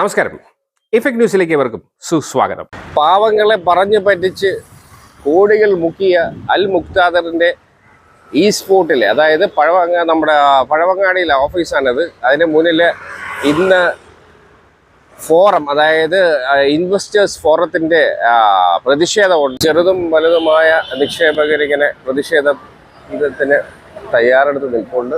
നമസ്കാരം. ഇഫക്ട് ന്യൂസിലേക്ക് ഏവർക്കും സുസ്വാഗതം. പാവങ്ങളെ പറഞ്ഞു പറ്റിച്ച് കോടികൾ മുക്കിയ അൽ മുക്താദറിന്റെ ഈ സ്പോട്ടിൽ, അതായത് നമ്മുടെ പഴവങ്ങാടിയിലെ ഓഫീസാണത്. അതിന് മുന്നിൽ ഇന്ന് ഫോറം, അതായത് ഇൻവെസ്റ്റേഴ്സ് ഫോറത്തിന്റെ പ്രതിഷേധമുണ്ട്. ചെറുതും വലുതുമായ നിക്ഷേപകരിങ്ങനെ പ്രതിഷേധത്തിന് തയ്യാറെടുത്ത് നിൽപ്പുണ്ട്.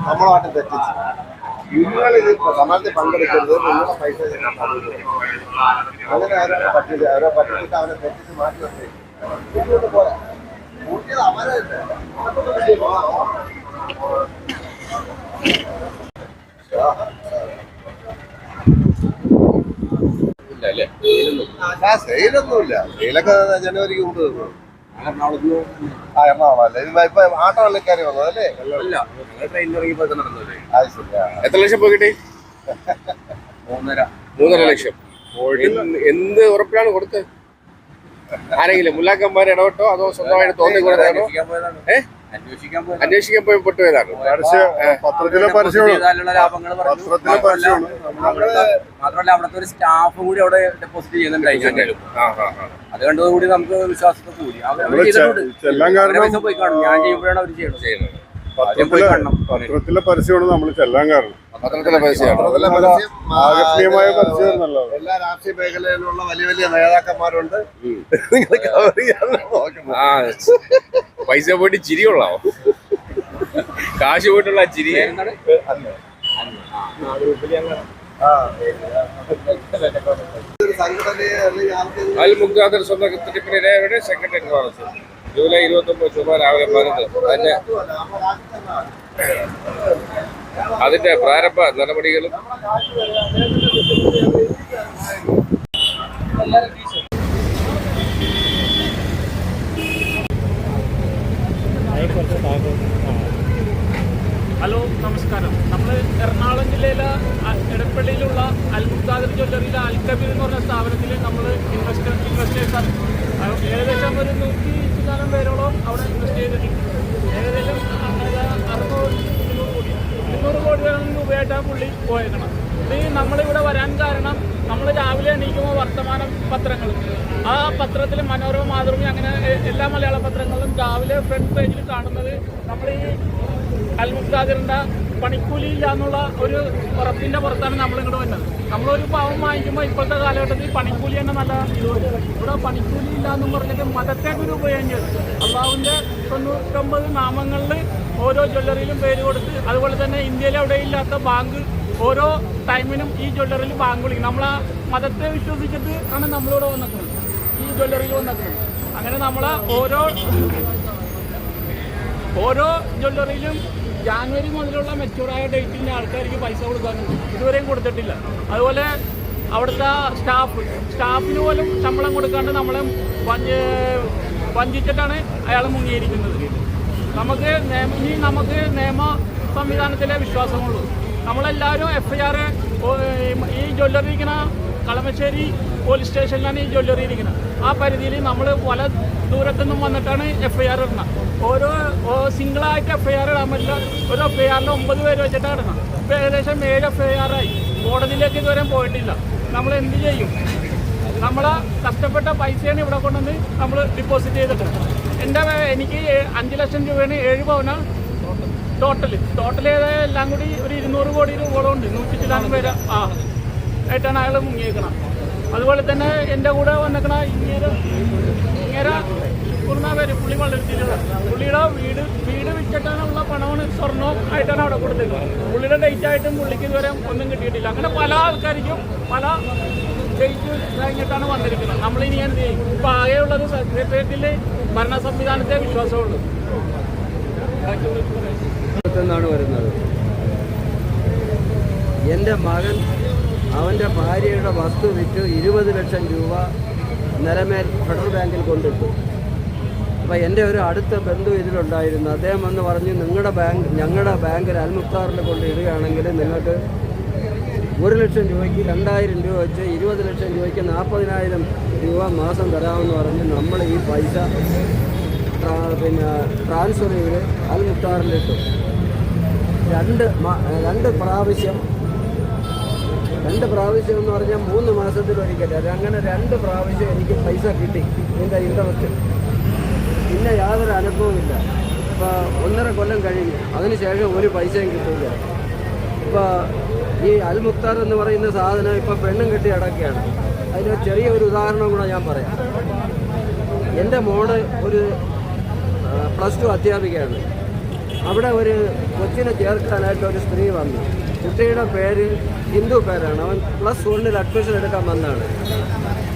നമ്മളായിട്ട് തെറ്റിച്ച് നിങ്ങളിത് സമാജത്തിൽ പങ്കെടുക്കരുത്, നിങ്ങളുടെ പൈസ അങ്ങനെ ആരാണ് പറ്റില്ല. അവരെ പറ്റിച്ചിട്ട് അവരെ തെറ്റിച്ച് മാറ്റി വെച്ചേക്കും. പോരാ കൂട്ടിയത് അവരല്ലേ. സെയിലൊന്നുമില്ല. സെയിലൊക്കെ ജനുവരിക്ക് മുമ്പ് തന്നു. എറണാകുളം അല്ലേ ഇപ്പൊ ആട്ടോ വള്ളിക്കാരി വന്നത് അല്ലേ? എത്ര ലക്ഷം പോയി കിട്ടി? 3.5 ലക്ഷം. എന്ത് ഉറപ്പിലാണ് കൊടുത്തത്? ആരെങ്കിലും മുല്ലാക്കന്മാരെ ഇടപെട്ടോ അതോ സ്വന്തമായിട്ട് തോന്നി കൊടുത്താണോ? അന്വേഷിക്കാൻ പോയി പൊട്ടുപോയതാണ്. പത്രത്തിലെ പരസ്യമാണ്. മാത്രമല്ല അവിടുത്തെ ഒരു സ്റ്റാഫും കൂടി അവിടെ ഡെപ്പോസിറ്റ് ചെയ്യുന്നുണ്ടായിരുന്നു. അത് കണ്ടതുകൂടി നമുക്ക് വിശ്വാസത്തെ കൂടി പോയി കാണും. ഞാൻ ചെയ്യുമ്പോഴാണ് അവർ ചെയ്യുന്നത്. പത്രത്തിലെ പരസ്യമാണ് നമ്മൾ ചെല്ലാൻ കാരണം. പത്രത്തിലെ പരസ്യമാണ്. ആകർഷണീയമായ പരസ്യമായിരുന്നല്ലോ. എല്ലാ രാഷ്ട്രീയ മേഖലയിലുള്ള വലിയ വലിയ നേതാക്കന്മാരുണ്ട്. പൈസ പോയിട്ട് ചിരി കൊള്ളാമോ? കാശ് പോയിട്ടുള്ള ചിരി. അൽ മുക്താദർ സ്വന്തം തട്ടിപ്പിനിരയുടെ സെക്രട്ടറി ജൂലൈ 29 ചൊവ്വ രാവിലെ 11 അതിന്റെ പ്രാരംഭ നടപടികളും ഹലോ, നമസ്കാരം. നമ്മൾ എറണാകുളം ജില്ലയിലെ എടപ്പള്ളിയിലുള്ള അൽ മുക്താദർ ജ്വല്ലറിയിലെ അൽ കബീർ എന്ന് പറഞ്ഞ സ്ഥാപനത്തിൽ നമ്മൾ ഇൻവെസ്റ്റേഴ്സാണ്. ഏകദേശം ഒരു 100 പേരോളം അവിടെ ഇൻവെസ്റ്റ് ചെയ്തിട്ടുണ്ട്. ഏകദേശം 200 കോടി രൂപയായിട്ടാണ് പുള്ളി പോയേക്കണം. ഇത് നമ്മളിവിടെ വരാൻ കാരണം, നമ്മൾ രാവിലെ എണീക്കുമ്പോൾ വർത്തമാന പത്രങ്ങൾ, ആ പത്രത്തിൽ മനോരമ, മാതൃഭൂമി, അങ്ങനെ എല്ലാ മലയാള പത്രങ്ങളും രാവിലെ ഫ്രണ്ട് പേജിൽ കാണുന്നത് നമ്മൾ ഈ അൽ മുക്താദിറിൻ്റെ പണിക്കൂലി ഇല്ല എന്നുള്ള ഒരു ഉറപ്പിൻ്റെ പുറത്താണ് നമ്മളിങ്ങോട്ട് വന്നത്. നമ്മളൊരു പാവം വാങ്ങിക്കുമ്പോൾ ഇപ്പോഴത്തെ കാലഘട്ടത്തിൽ പണിക്കൂലി തന്നെ നല്ല ഇവിടെ പണിക്കൂലി ഇല്ല എന്നും പറഞ്ഞിട്ട് മതത്തെ ദുരുപയോഗം ചെയ്തു. അള്ളാഹുവിൻ്റെ 99 നാമങ്ങളിൽ ഓരോ ജ്വല്ലറിയിലും പേര് കൊടുത്ത്, അതുപോലെ തന്നെ ഇന്ത്യയിൽ എവിടെയില്ലാത്ത ബാങ്ക് ഓരോ ടൈമിനും ഈ ജ്വല്ലറിയിൽ ബാങ്ക് വിളിക്കും. നമ്മൾ ആ മതത്തെ വിശ്വസിച്ചിട്ട് ആണ് നമ്മളിവിടെ വന്നിട്ടുള്ളത്, ഈ ജ്വല്ലറിയിൽ വന്നിട്ടുള്ളത്. അങ്ങനെ നമ്മളെ ഓരോ ജ്വല്ലറിയിലും ജാനുവരി മുതലുള്ള മെച്ചൂറായ ഡേറ്റിൻ്റെ ആൾക്കാർക്ക് പൈസ കൊടുക്കാനുണ്ട്. ഇതുവരെയും കൊടുത്തിട്ടില്ല. അതുപോലെ അവിടുത്തെ സ്റ്റാഫിന് പോലും ശമ്പളം കൊടുക്കാണ്ട് നമ്മളെ വഞ്ചിച്ചിട്ടാണ് അയാൾ മുങ്ങിയിരിക്കുന്നത്. നമുക്ക് നിയമ സംവിധാനത്തിലെ വിശ്വാസമുള്ളൂ. നമ്മളെല്ലാവരും FIR, ഈ ജ്വല്ലറി ഇരിക്കുന്ന കളമശ്ശേരി പോലീസ് സ്റ്റേഷനിലാണ് ഈ ജ്വല്ലറി ഇരിക്കുന്നത്. ആ പരിധിയിൽ നമ്മൾ പല ദൂരത്തുനിന്നും വന്നിട്ടാണ് FIR ഇടുന്നത്. ഓരോ സിംഗിളായിട്ട് FIR ഇടാൻ പറ്റില്ല. ഒരു FIRൽ 9 പേര് വെച്ചിട്ടാണ് ഇടണം. ഇപ്പോൾ ഏകദേശം 7 FIR ആയി. കോടതിയിലേക്ക് ഇതുവരെ പോയിട്ടില്ല. നമ്മൾ എന്ത് ചെയ്യും? നമ്മളെ കഷ്ടപ്പെട്ട പൈസയാണ് ഇവിടെ കൊണ്ടുവന്ന് നമ്മൾ ഡിപ്പോസിറ്റ് ചെയ്തിട്ടുണ്ട്. എനിക്ക് 5 ലക്ഷം രൂപയാണ് 7 പവനാണ് ടോട്ടൽ എല്ലാം കൂടി ഒരു 200 കോടി രൂപയോളം ഉണ്ട്. 100 പേര് ആയിട്ടാണ് അയാൾ മുങ്ങിയേക്കണം. അതുപോലെ തന്നെ എൻ്റെ കൂടെ വന്നിക്കണ ഇങ്ങനെ പേര് പുള്ളി വളർത്തിയിട്ടുള്ള പുള്ളിയുടെ വീട് വിറ്റിട്ടാനുള്ള പണമാണ്, സ്വർണ്ണവും ആയിട്ടാണ് അവിടെ കൊടുത്തിട്ടുള്ളത്. പുള്ളിയുടെ ഡേറ്റ് ആയിട്ടും പുള്ളിക്ക് ഇതുവരെ ഒന്നും കിട്ടിയിട്ടില്ല. അങ്ങനെ പല ആൾക്കാർക്കും പല ഡേറ്റ് കഴിഞ്ഞിട്ടാണ് വന്നിരിക്കുന്നത്. നമ്മളിനി എന്ത് ചെയ്യും? ഇപ്പം ആകെയുള്ളത് സെക്രട്ടേറിയറ്റിൽ ഭരണ സംവിധാനത്തെ വിശ്വാസമുള്ളൂ. ാണ് വരുന്നത്. എൻ്റെ മകൻ അവൻ്റെ ഭാര്യയുടെ വസ്തു വിറ്റ് 20 ലക്ഷം രൂപ നിലമേൽ ഫെഡറൽ ബാങ്കിൽ കൊണ്ടിട്ടു. അപ്പോൾ എൻ്റെ ഒരു അടുത്ത ബന്ധു ഇതിലുണ്ടായിരുന്നു. അദ്ദേഹം വന്ന് പറഞ്ഞു, ഞങ്ങളുടെ ബാങ്കിൽ അൽ മുക്താറിൽ കൊണ്ട് ഇടുകയാണെങ്കിൽ നിങ്ങൾക്ക് 1 ലക്ഷം രൂപയ്ക്ക് 2000 രൂപ വെച്ച് 20 ലക്ഷം രൂപയ്ക്ക് 40,000 രൂപ മാസം തരാമെന്ന് പറഞ്ഞ് നമ്മൾ ഈ പൈസ ട്രാൻസ്ഫർ ചെയ്ത് അൽ മുക്താറിലിട്ടു. രണ്ട് പ്രാവശ്യം എന്ന് പറഞ്ഞാൽ 3 മാസത്തിലൊരിക്കൽ. അങ്ങനെ 2 പ്രാവശ്യം എനിക്ക് പൈസ കിട്ടി ഇതിൻ്റെ ഇൻട്രസ്റ്റ്. പിന്നെ യാതൊരു അനുഭവമില്ല. ഇപ്പോൾ 1.5 കൊല്ലം കഴിഞ്ഞു, അതിനുശേഷം ഒരു പൈസയും കിട്ടില്ല. ഇപ്പോൾ ഈ അൽ മുക്താർ എന്ന് പറയുന്ന സാധനം ഇപ്പോൾ പെണ്ണും കെട്ടി അടക്കുകയാണ്. അതിന് ചെറിയൊരു ഉദാഹരണം കൂടെ ഞാൻ പറയാം. എൻ്റെ മോള് ഒരു +2 അധ്യാപികയാണ്. അവിടെ ഒരു കൊച്ചിനെ ചേർക്കാനായിട്ട് ഒരു സ്ത്രീ വന്നു. കുട്ടിയുടെ പേര് ഹിന്ദു പേരാണ്. അവൻ +1 അഡ്മിഷൻ എടുക്കാൻ വന്നതാണ്.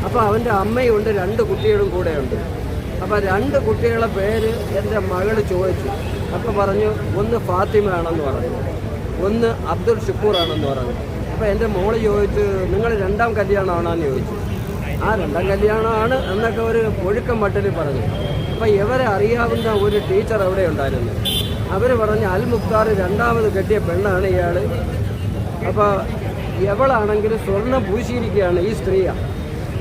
അപ്പോൾ അവൻ്റെ അമ്മയുണ്ട്, 2 കുട്ടികളും കൂടെയുണ്ട്. അപ്പോൾ 2 കുട്ടികളുടെ പേര് എൻ്റെ മകൾ ചോദിച്ചു. അപ്പോൾ പറഞ്ഞു, ഒന്ന് ഫാത്തിമ ആണെന്ന് പറഞ്ഞു, ഒന്ന് അബ്ദുൾ ഷുക്കൂർ ആണെന്ന് പറഞ്ഞു. അപ്പോൾ എൻ്റെ മോള് ചോദിച്ചു, നിങ്ങൾ 2ാം കല്യാണമാണെന്ന് ചോദിച്ചു. ആ 2ാം കല്യാണമാണ് എന്നൊക്കെ ഒരു ഒഴുക്കം മട്ടിൽ പറഞ്ഞു. അപ്പോൾ ഇവരെ അറിയാവുന്ന ഒരു ടീച്ചർ അവിടെ ഉണ്ടായിരുന്നു. അവർ പറഞ്ഞ് അൽ മുക്താർ 2ാമത് കെട്ടിയ പെണ്ണാണ് ഇയാൾ. അപ്പോൾ ഇവളാണെങ്കിൽ സ്വർണ്ണം പൂശിയിരിക്കുകയാണ്, ഈ സ്ത്രീയാണ്,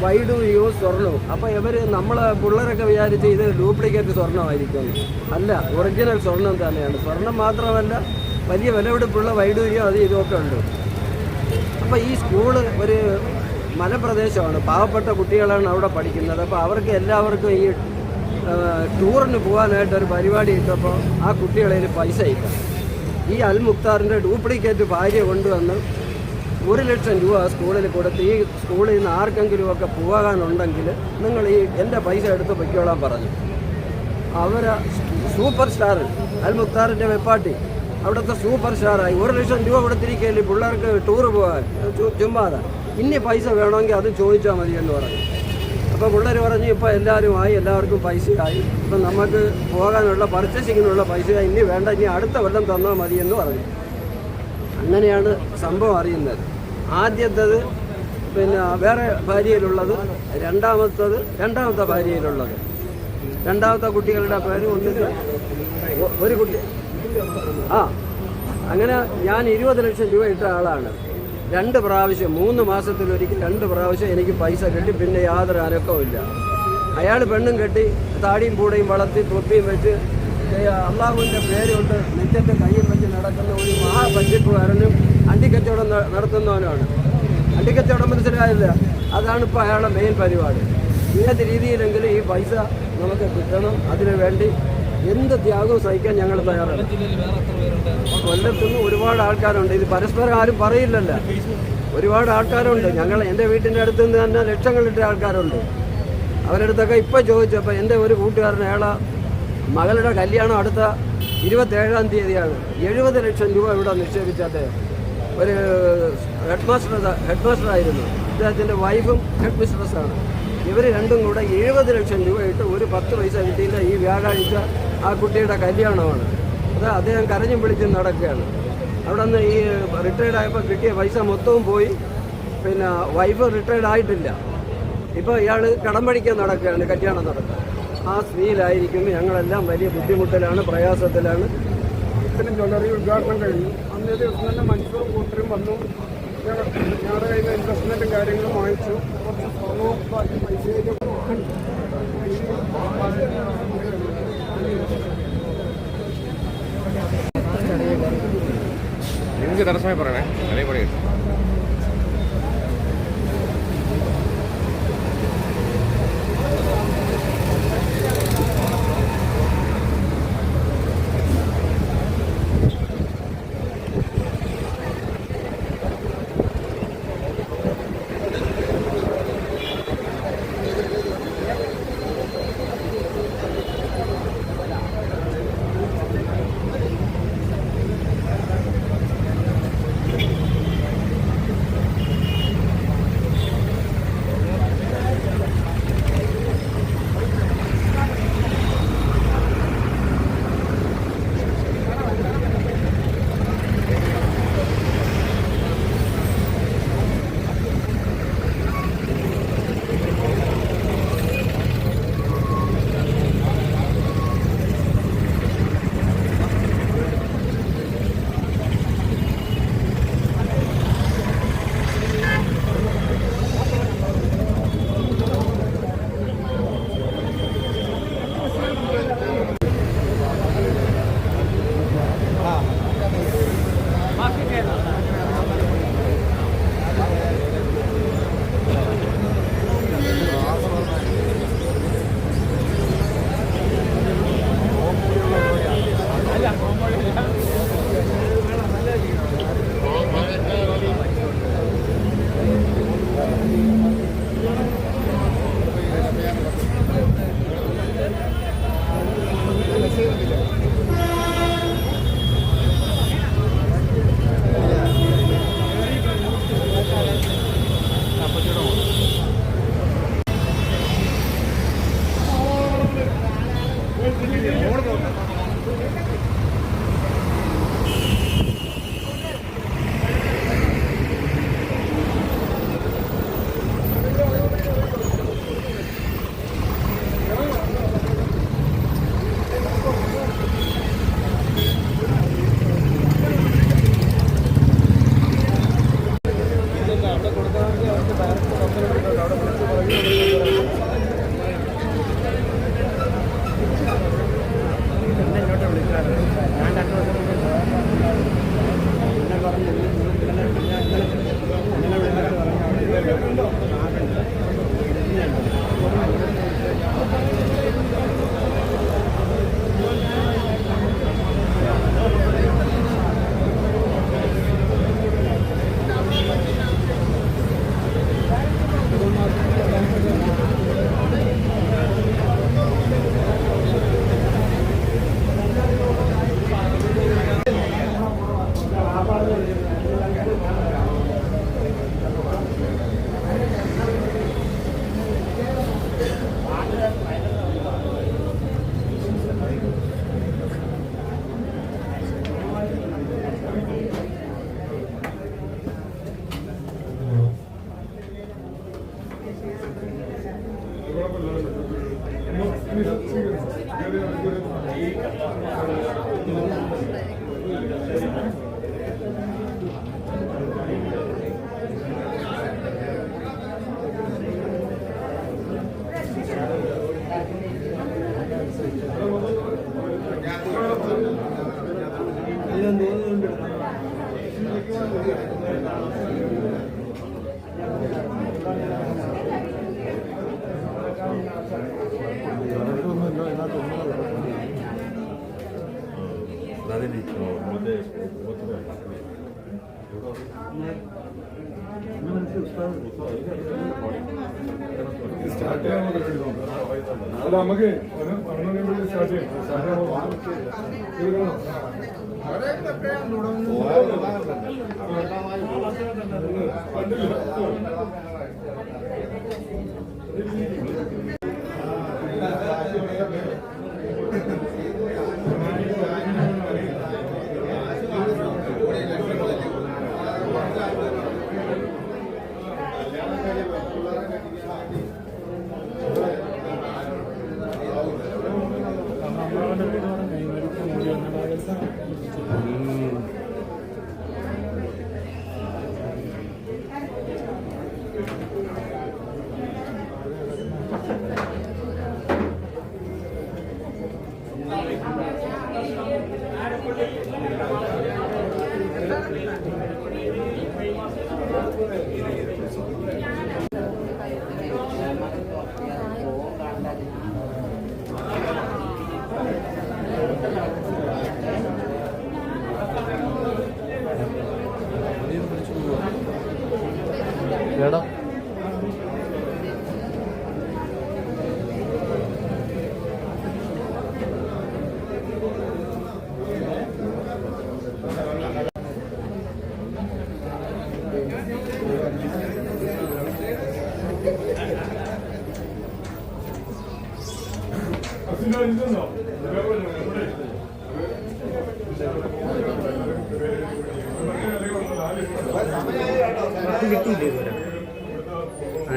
വൈഡൂര്യവും സ്വർണവും. അപ്പോൾ ഇവർ നമ്മളെ പിള്ളേരൊക്കെ വിചാരിച്ച് ഇത് ഡ്യൂപ്ലിക്കേറ്റ് സ്വർണ്ണമായിരിക്കും. അല്ല, ഒറിജിനൽ സ്വർണം തന്നെയാണ്. സ്വർണം മാത്രമല്ല, വലിയ വിലപിടിപ്പുള്ള വൈഡൂര്യം അത് ഇതൊക്കെ ഉണ്ട്. അപ്പോൾ ഈ സ്കൂള് ഒരു മലപ്രദേശമാണ്, പാവപ്പെട്ട കുട്ടികളാണ് അവിടെ പഠിക്കുന്നത്. അപ്പോൾ അവർക്ക് എല്ലാവർക്കും ഈ ടൂറിന് പോകാനായിട്ടൊരു പരിപാടി ഇട്ടപ്പോൾ ആ കുട്ടികളിൽ പൈസ ഇല്ല. ഈ അൽ മുക്താറിൻ്റെ ഡ്യൂപ്ലിക്കേറ്റ് ഭാര്യ കൊണ്ടുവന്ന് 1 ലക്ഷം രൂപ സ്കൂളിൽ കൊടുത്ത്, ഈ സ്കൂളിൽ നിന്ന് ആർക്കെങ്കിലും ഒക്കെ പോകാനുണ്ടെങ്കിൽ നിങ്ങൾ ഈ എൻ്റെ പൈസ എടുത്ത് പൊയ്ക്കോളാൻ പറഞ്ഞു. അവർ സൂപ്പർ സ്റ്റാർ അൽ മുക്താറിൻ്റെ വെപ്പാട്ടി അവിടുത്തെ സൂപ്പർ സ്റ്റാറായി. 1 ലക്ഷം രൂപ കൊടുത്തിരിക്കുകയല്ലേ പിള്ളേർക്ക് ടൂറ് പോകാൻ, ചുമ്മാതെ. ഇനി പൈസ വേണമെങ്കിൽ അത് ചോദിച്ചാൽ മതി എന്ന് പറഞ്ഞു. അപ്പോൾ പിള്ളേർ പറഞ്ഞു, ഇപ്പോൾ എല്ലാവർക്കും പൈസയായി, ഇപ്പം നമുക്ക് പോകാനുള്ള പർച്ചേസിങ്ങിനുള്ള പൈസയായി, ഇനി വേണ്ട, ഇനി അടുത്ത കൊല്ലം തന്നാൽ മതി എന്ന് പറഞ്ഞു. അങ്ങനെയാണ് സംഭവം അറിയുന്നത്. ആദ്യത്തേത് പിന്നെ വേറെ ഭാര്യയിലുള്ളത്, രണ്ടാമത്തെ ഭാര്യയിലുള്ളത്. 2ാമത്തെ കുട്ടികളുടെ പേര് ഒരു കുട്ടി. അങ്ങനെ ഞാൻ 20 ലക്ഷം രൂപ ഇട്ട ആളാണ്. 2 പ്രാവശ്യം 3 മാസത്തിലൊരിക്കൽ 2 പ്രാവശ്യം എനിക്ക് പൈസ കിട്ടി. പിന്നെ യാതൊരു അനക്കവുമില്ല. അയാൾ പെണ്ണും കെട്ടി താടിയും പൂടയും വളർത്തി തൊപ്പിയും വെച്ച് അള്ളാഹുവിൻ്റെ പേരുകൊണ്ട് നെറ്റത്തെ കയ്യും വെച്ച് നടക്കുന്ന ഒരു മഹാപറ്റിപ്പുകാരനും അണ്ടിക്കച്ചവടം നടത്തുന്നവനുമാണ്. അണ്ടിക്കച്ചവടം മനസ്സിലായില്ല, അതാണ് ഇപ്പോൾ അയാളുടെ മെയിൻ പരിപാടി. ഏത് രീതിയിലെങ്കിലും ഈ പൈസ നമുക്ക് കിട്ടണം. അതിനു വേണ്ടി എന്ത് ത്യാഗവും സഹിക്കാൻ ഞങ്ങൾ തയ്യാറാണ്. കൊല്ലത്തുനിന്ന് ഒരുപാട് ആൾക്കാരുണ്ട്. ഇത് പരസ്പരം ആരും പറയില്ലല്ലോ. ഒരുപാട് ആൾക്കാരുണ്ട്. എൻ്റെ വീട്ടിൻ്റെ അടുത്ത് നിന്ന് തന്നെ ലക്ഷങ്ങളിട്ട ആൾക്കാരുണ്ട്. അവരടുത്തൊക്കെ ഇപ്പോൾ ചോദിച്ചപ്പോൾ എൻ്റെ ഒരു കൂട്ടുകാരൻ, അയാളെ മകളുടെ കല്യാണം അടുത്ത 27-ാം തീയതിയാണ്. 70 ലക്ഷം രൂപ ഇവിടെ നിക്ഷേപിച്ച അദ്ദേഹം ഒരു ഹെഡ് മാസ്റ്ററായിരുന്നു. അദ്ദേഹത്തിൻ്റെ വൈഫും ഹെഡ് മിസ്ട്രസ്സാണ്. ഇവർ രണ്ടും കൂടെ 70 ലക്ഷം രൂപ ഇട്ട് ഒരു 10 പൈസ കിട്ടിയില്ല. ഈ വ്യാഴാഴ്ച ആ കുട്ടിയുടെ കല്യാണമാണ്. അത് അദ്ദേഹം കരഞ്ഞും വിളിച്ചും നടക്കുകയാണ്. അവിടെ നിന്ന് ഈ റിട്ടയർഡ് ആയപ്പോൾ കിട്ടിയ പൈസ മൊത്തവും പോയി. പിന്നെ വൈഫ് റിട്ടയർഡ് ആയിട്ടില്ല. ഇപ്പോൾ ഇയാൾ കടം പഠിക്കാൻ നടക്കുകയാണ്, കല്യാണം നടക്കുക. ആ സ്ത്രീയിലായിരിക്കും. ഞങ്ങളെല്ലാം വലിയ ബുദ്ധിമുട്ടിലാണ്, പ്രയാസത്തിലാണ്. പിന്നെ ജ്വല്ലറി ഉദ്ഘാടനം കഴിഞ്ഞു. അന്നേ ദിവസം തന്നെ മനുഷ്യരും കൂട്ടരും വന്നു. ഞങ്ങളുടെ കയ്യിൽ നിന്ന് ഇൻവെസ്റ്റ്മെൻറ്റും കാര്യങ്ങളും വാങ്ങിച്ചു. കുറച്ച് സ്വർണവും ബാക്കി പൈസയും നിങ്ങൾക്ക് തടസ്സമായി പറയണേ, അതേ പണി കിട്ടും. അല്ല നമുക്ക് സ്റ്റാർട്ട് ചെയ്യാം.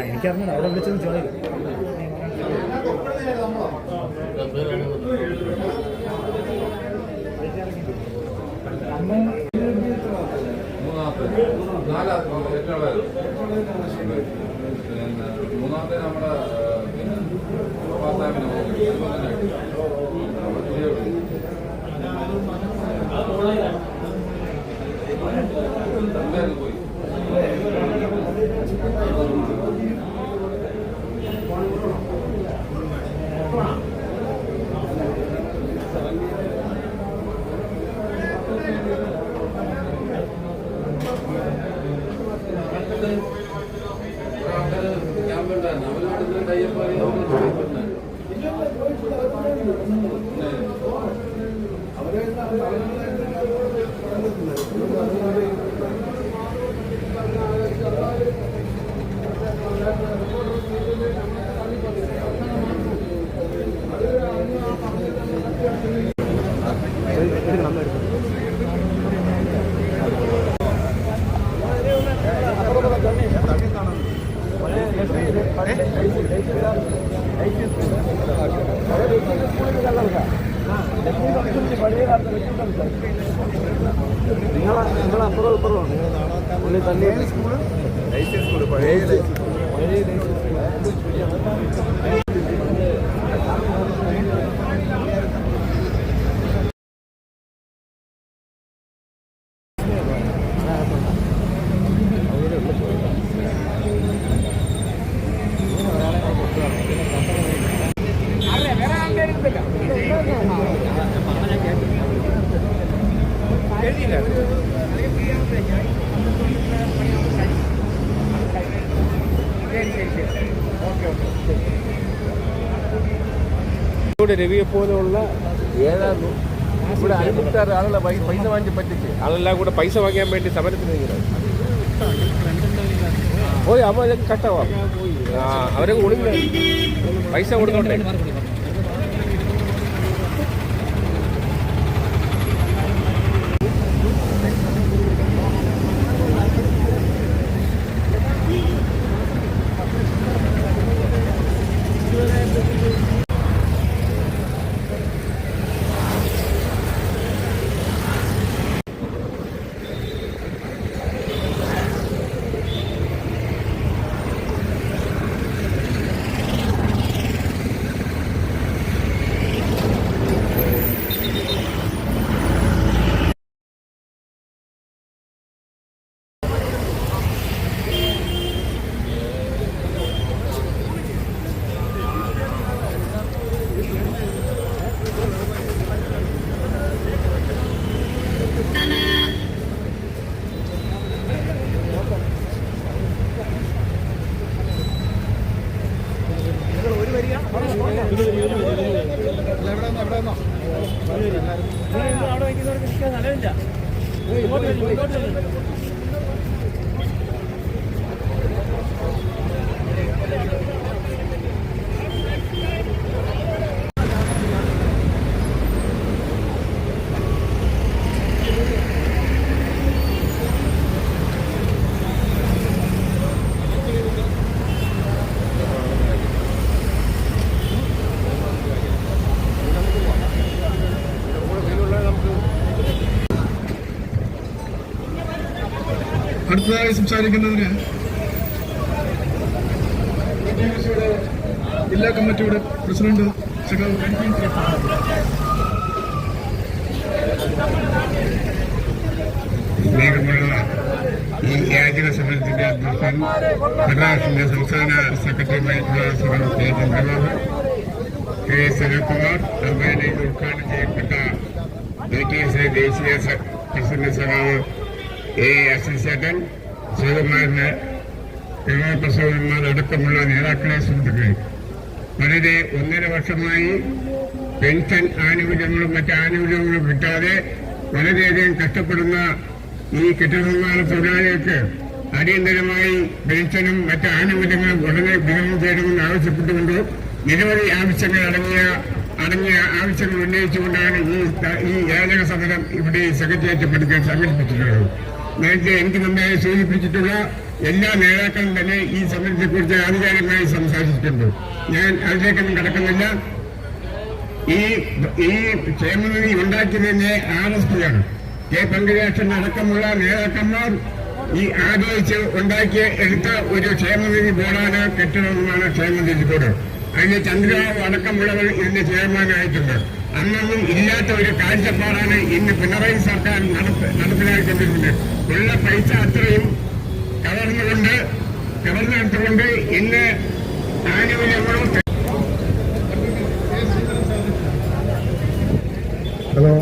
എനിക്കറിഞ്ഞ അവിടെ വിളിച്ചെന്ന് ചോദിക്കും. മൂന്നാമത്തെ നമ്മുടെ പോയി നിങ്ങളപ്പുറം ഇപ്പുറമാണ് പുള്ളി തന്നെ സ്കൂള് പഴയ രവിയെ പോലെയുള്ള ഏതായിരുന്നു ഇവിടെ അഞ്ചാറ് ആളുകളെ പൈസ വാങ്ങി പറ്റിച്ച് ആളെല്ലാം കൂടെ പൈസ വാങ്ങാൻ വേണ്ടി സമരത്തിന് ഇങ്ങനെ പോയി അവ കട്ടവാ അവരെ കൊടുക്കില്ല പൈസ കൊടുത്തോട്ടെ. അടുത്തതായി സംസാരിക്കുന്നതിന് ജില്ലാ കമ്മിറ്റിയുടെ പ്രസിഡന്റ് ഈ യാചക സമരത്തിന്റെ അധ്യക്ഷൻ മദ്രാസിന്റെ സംസ്ഥാന സെക്രട്ടറിയുമായിട്ടുള്ള കെ ചന്ദ്രബാബു, കെ സനൽകുമാർ, അതുപോലെ ഉദ്ഘാടനം ചെയ്യപ്പെട്ട ദേശീയ പ്രസിഡന്റ് സഖാവ് എ അസിസേട്ടൻ, സുകുമാരന്, പ്രസവന്മാർ അടക്കമുള്ള നേതാക്കളെ സുഹൃത്തുക്കളെ, വളരെ 1.5 വർഷമായി പെൻഷൻ ആനുകൂല്യങ്ങളും മറ്റ് ആനുകൂല്യങ്ങളും കിട്ടാതെ വളരെയധികം കഷ്ടപ്പെടുന്ന ഈ കെട്ടിട നിർമ്മാണ തൊഴിലാളികൾക്ക് അടിയന്തരമായി പെൻഷനും മറ്റ് ആനുകൂല്യങ്ങളും ഉടനെ വിതരണം ചെയ്യണമെന്ന് ആവശ്യപ്പെട്ടുകൊണ്ട് നിരവധി ആവശ്യങ്ങൾ അടങ്ങിയ ആവശ്യങ്ങൾ ഉന്നയിച്ചുകൊണ്ടാണ് ഈ യാചക സമരം ഇവിടെ സെക്രട്ടേറിയറ്റ് പണിക്കാൻ സംഘടിപ്പിച്ചിട്ടുള്ളത്. നേരത്തെ എനിക്ക് നന്നായി സൂചിപ്പിച്ചിട്ടുള്ള എല്ലാ നേതാക്കളും തന്നെ ഈ സമരത്തെക്കുറിച്ച് ആധികാരികമായി സംസാരിച്ചിട്ടുണ്ട്. ഞാൻ അതിലേക്കൊന്നും കടക്കുന്നില്ല. ഈ ക്ഷേമനിധി ഉണ്ടാക്കിയതിന്റെ RSPയാണ്. കെ പങ്കജാക്ഷൻ അടക്കമുള്ള നേതാക്കന്മാർ ഈ ആലോചിച്ച് എടുത്ത ഒരു ക്ഷേമനിധി ബോർഡാണ് കെട്ടിട നിർമ്മാണ ക്ഷേമനിധി ബോർഡ്. അതിന് ചന്ദ്രബാബു അടക്കമുള്ളവർ ഇതിന്റെ ചെയർമാനായിട്ടുണ്ട്. അന്നൊന്നും ഇല്ലാത്ത ഒരു കാഴ്ചപ്പാടാണ് ഇന്ന് പിണറായി സർക്കാർ നടപ്പിലാക്കിക്കൊണ്ടിരുന്നത്. ഉള്ള പൈസ അത്രയും കവർന്നെടുത്തുകൊണ്ട് ഇന്ന് ആനുകൂല്യങ്ങളും ഹലോ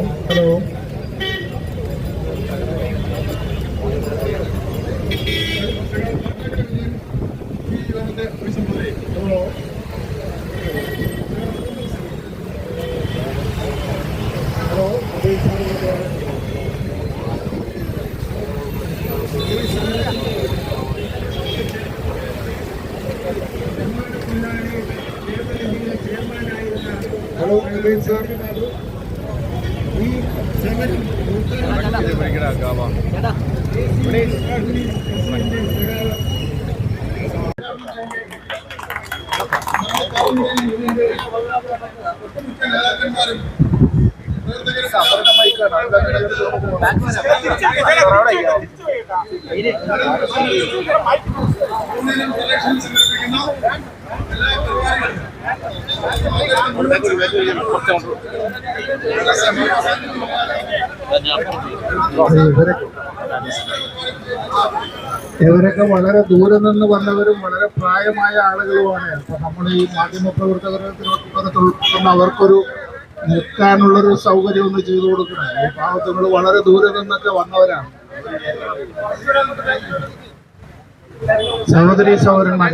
സർ, ഈ സമരം ഇവരൊക്കെ വളരെ ദൂരെ നിന്ന് വന്നവരും വളരെ പ്രായമായ ആളുകളുമാണ്. അപ്പൊ നമ്മൾ ഈ മാധ്യമപ്രവർത്തകരത്തിനൊപ്പം അവർക്കൊരു നിൽക്കാനുള്ളൊരു സൗകര്യം ഒന്ന് ചെയ്തു കൊടുക്കണം. ഈ പാവത്തുകൾ വളരെ ദൂരെ നിന്നൊക്കെ വന്നവരാണ്. സഹോദരി സഹോദരന്മാർ,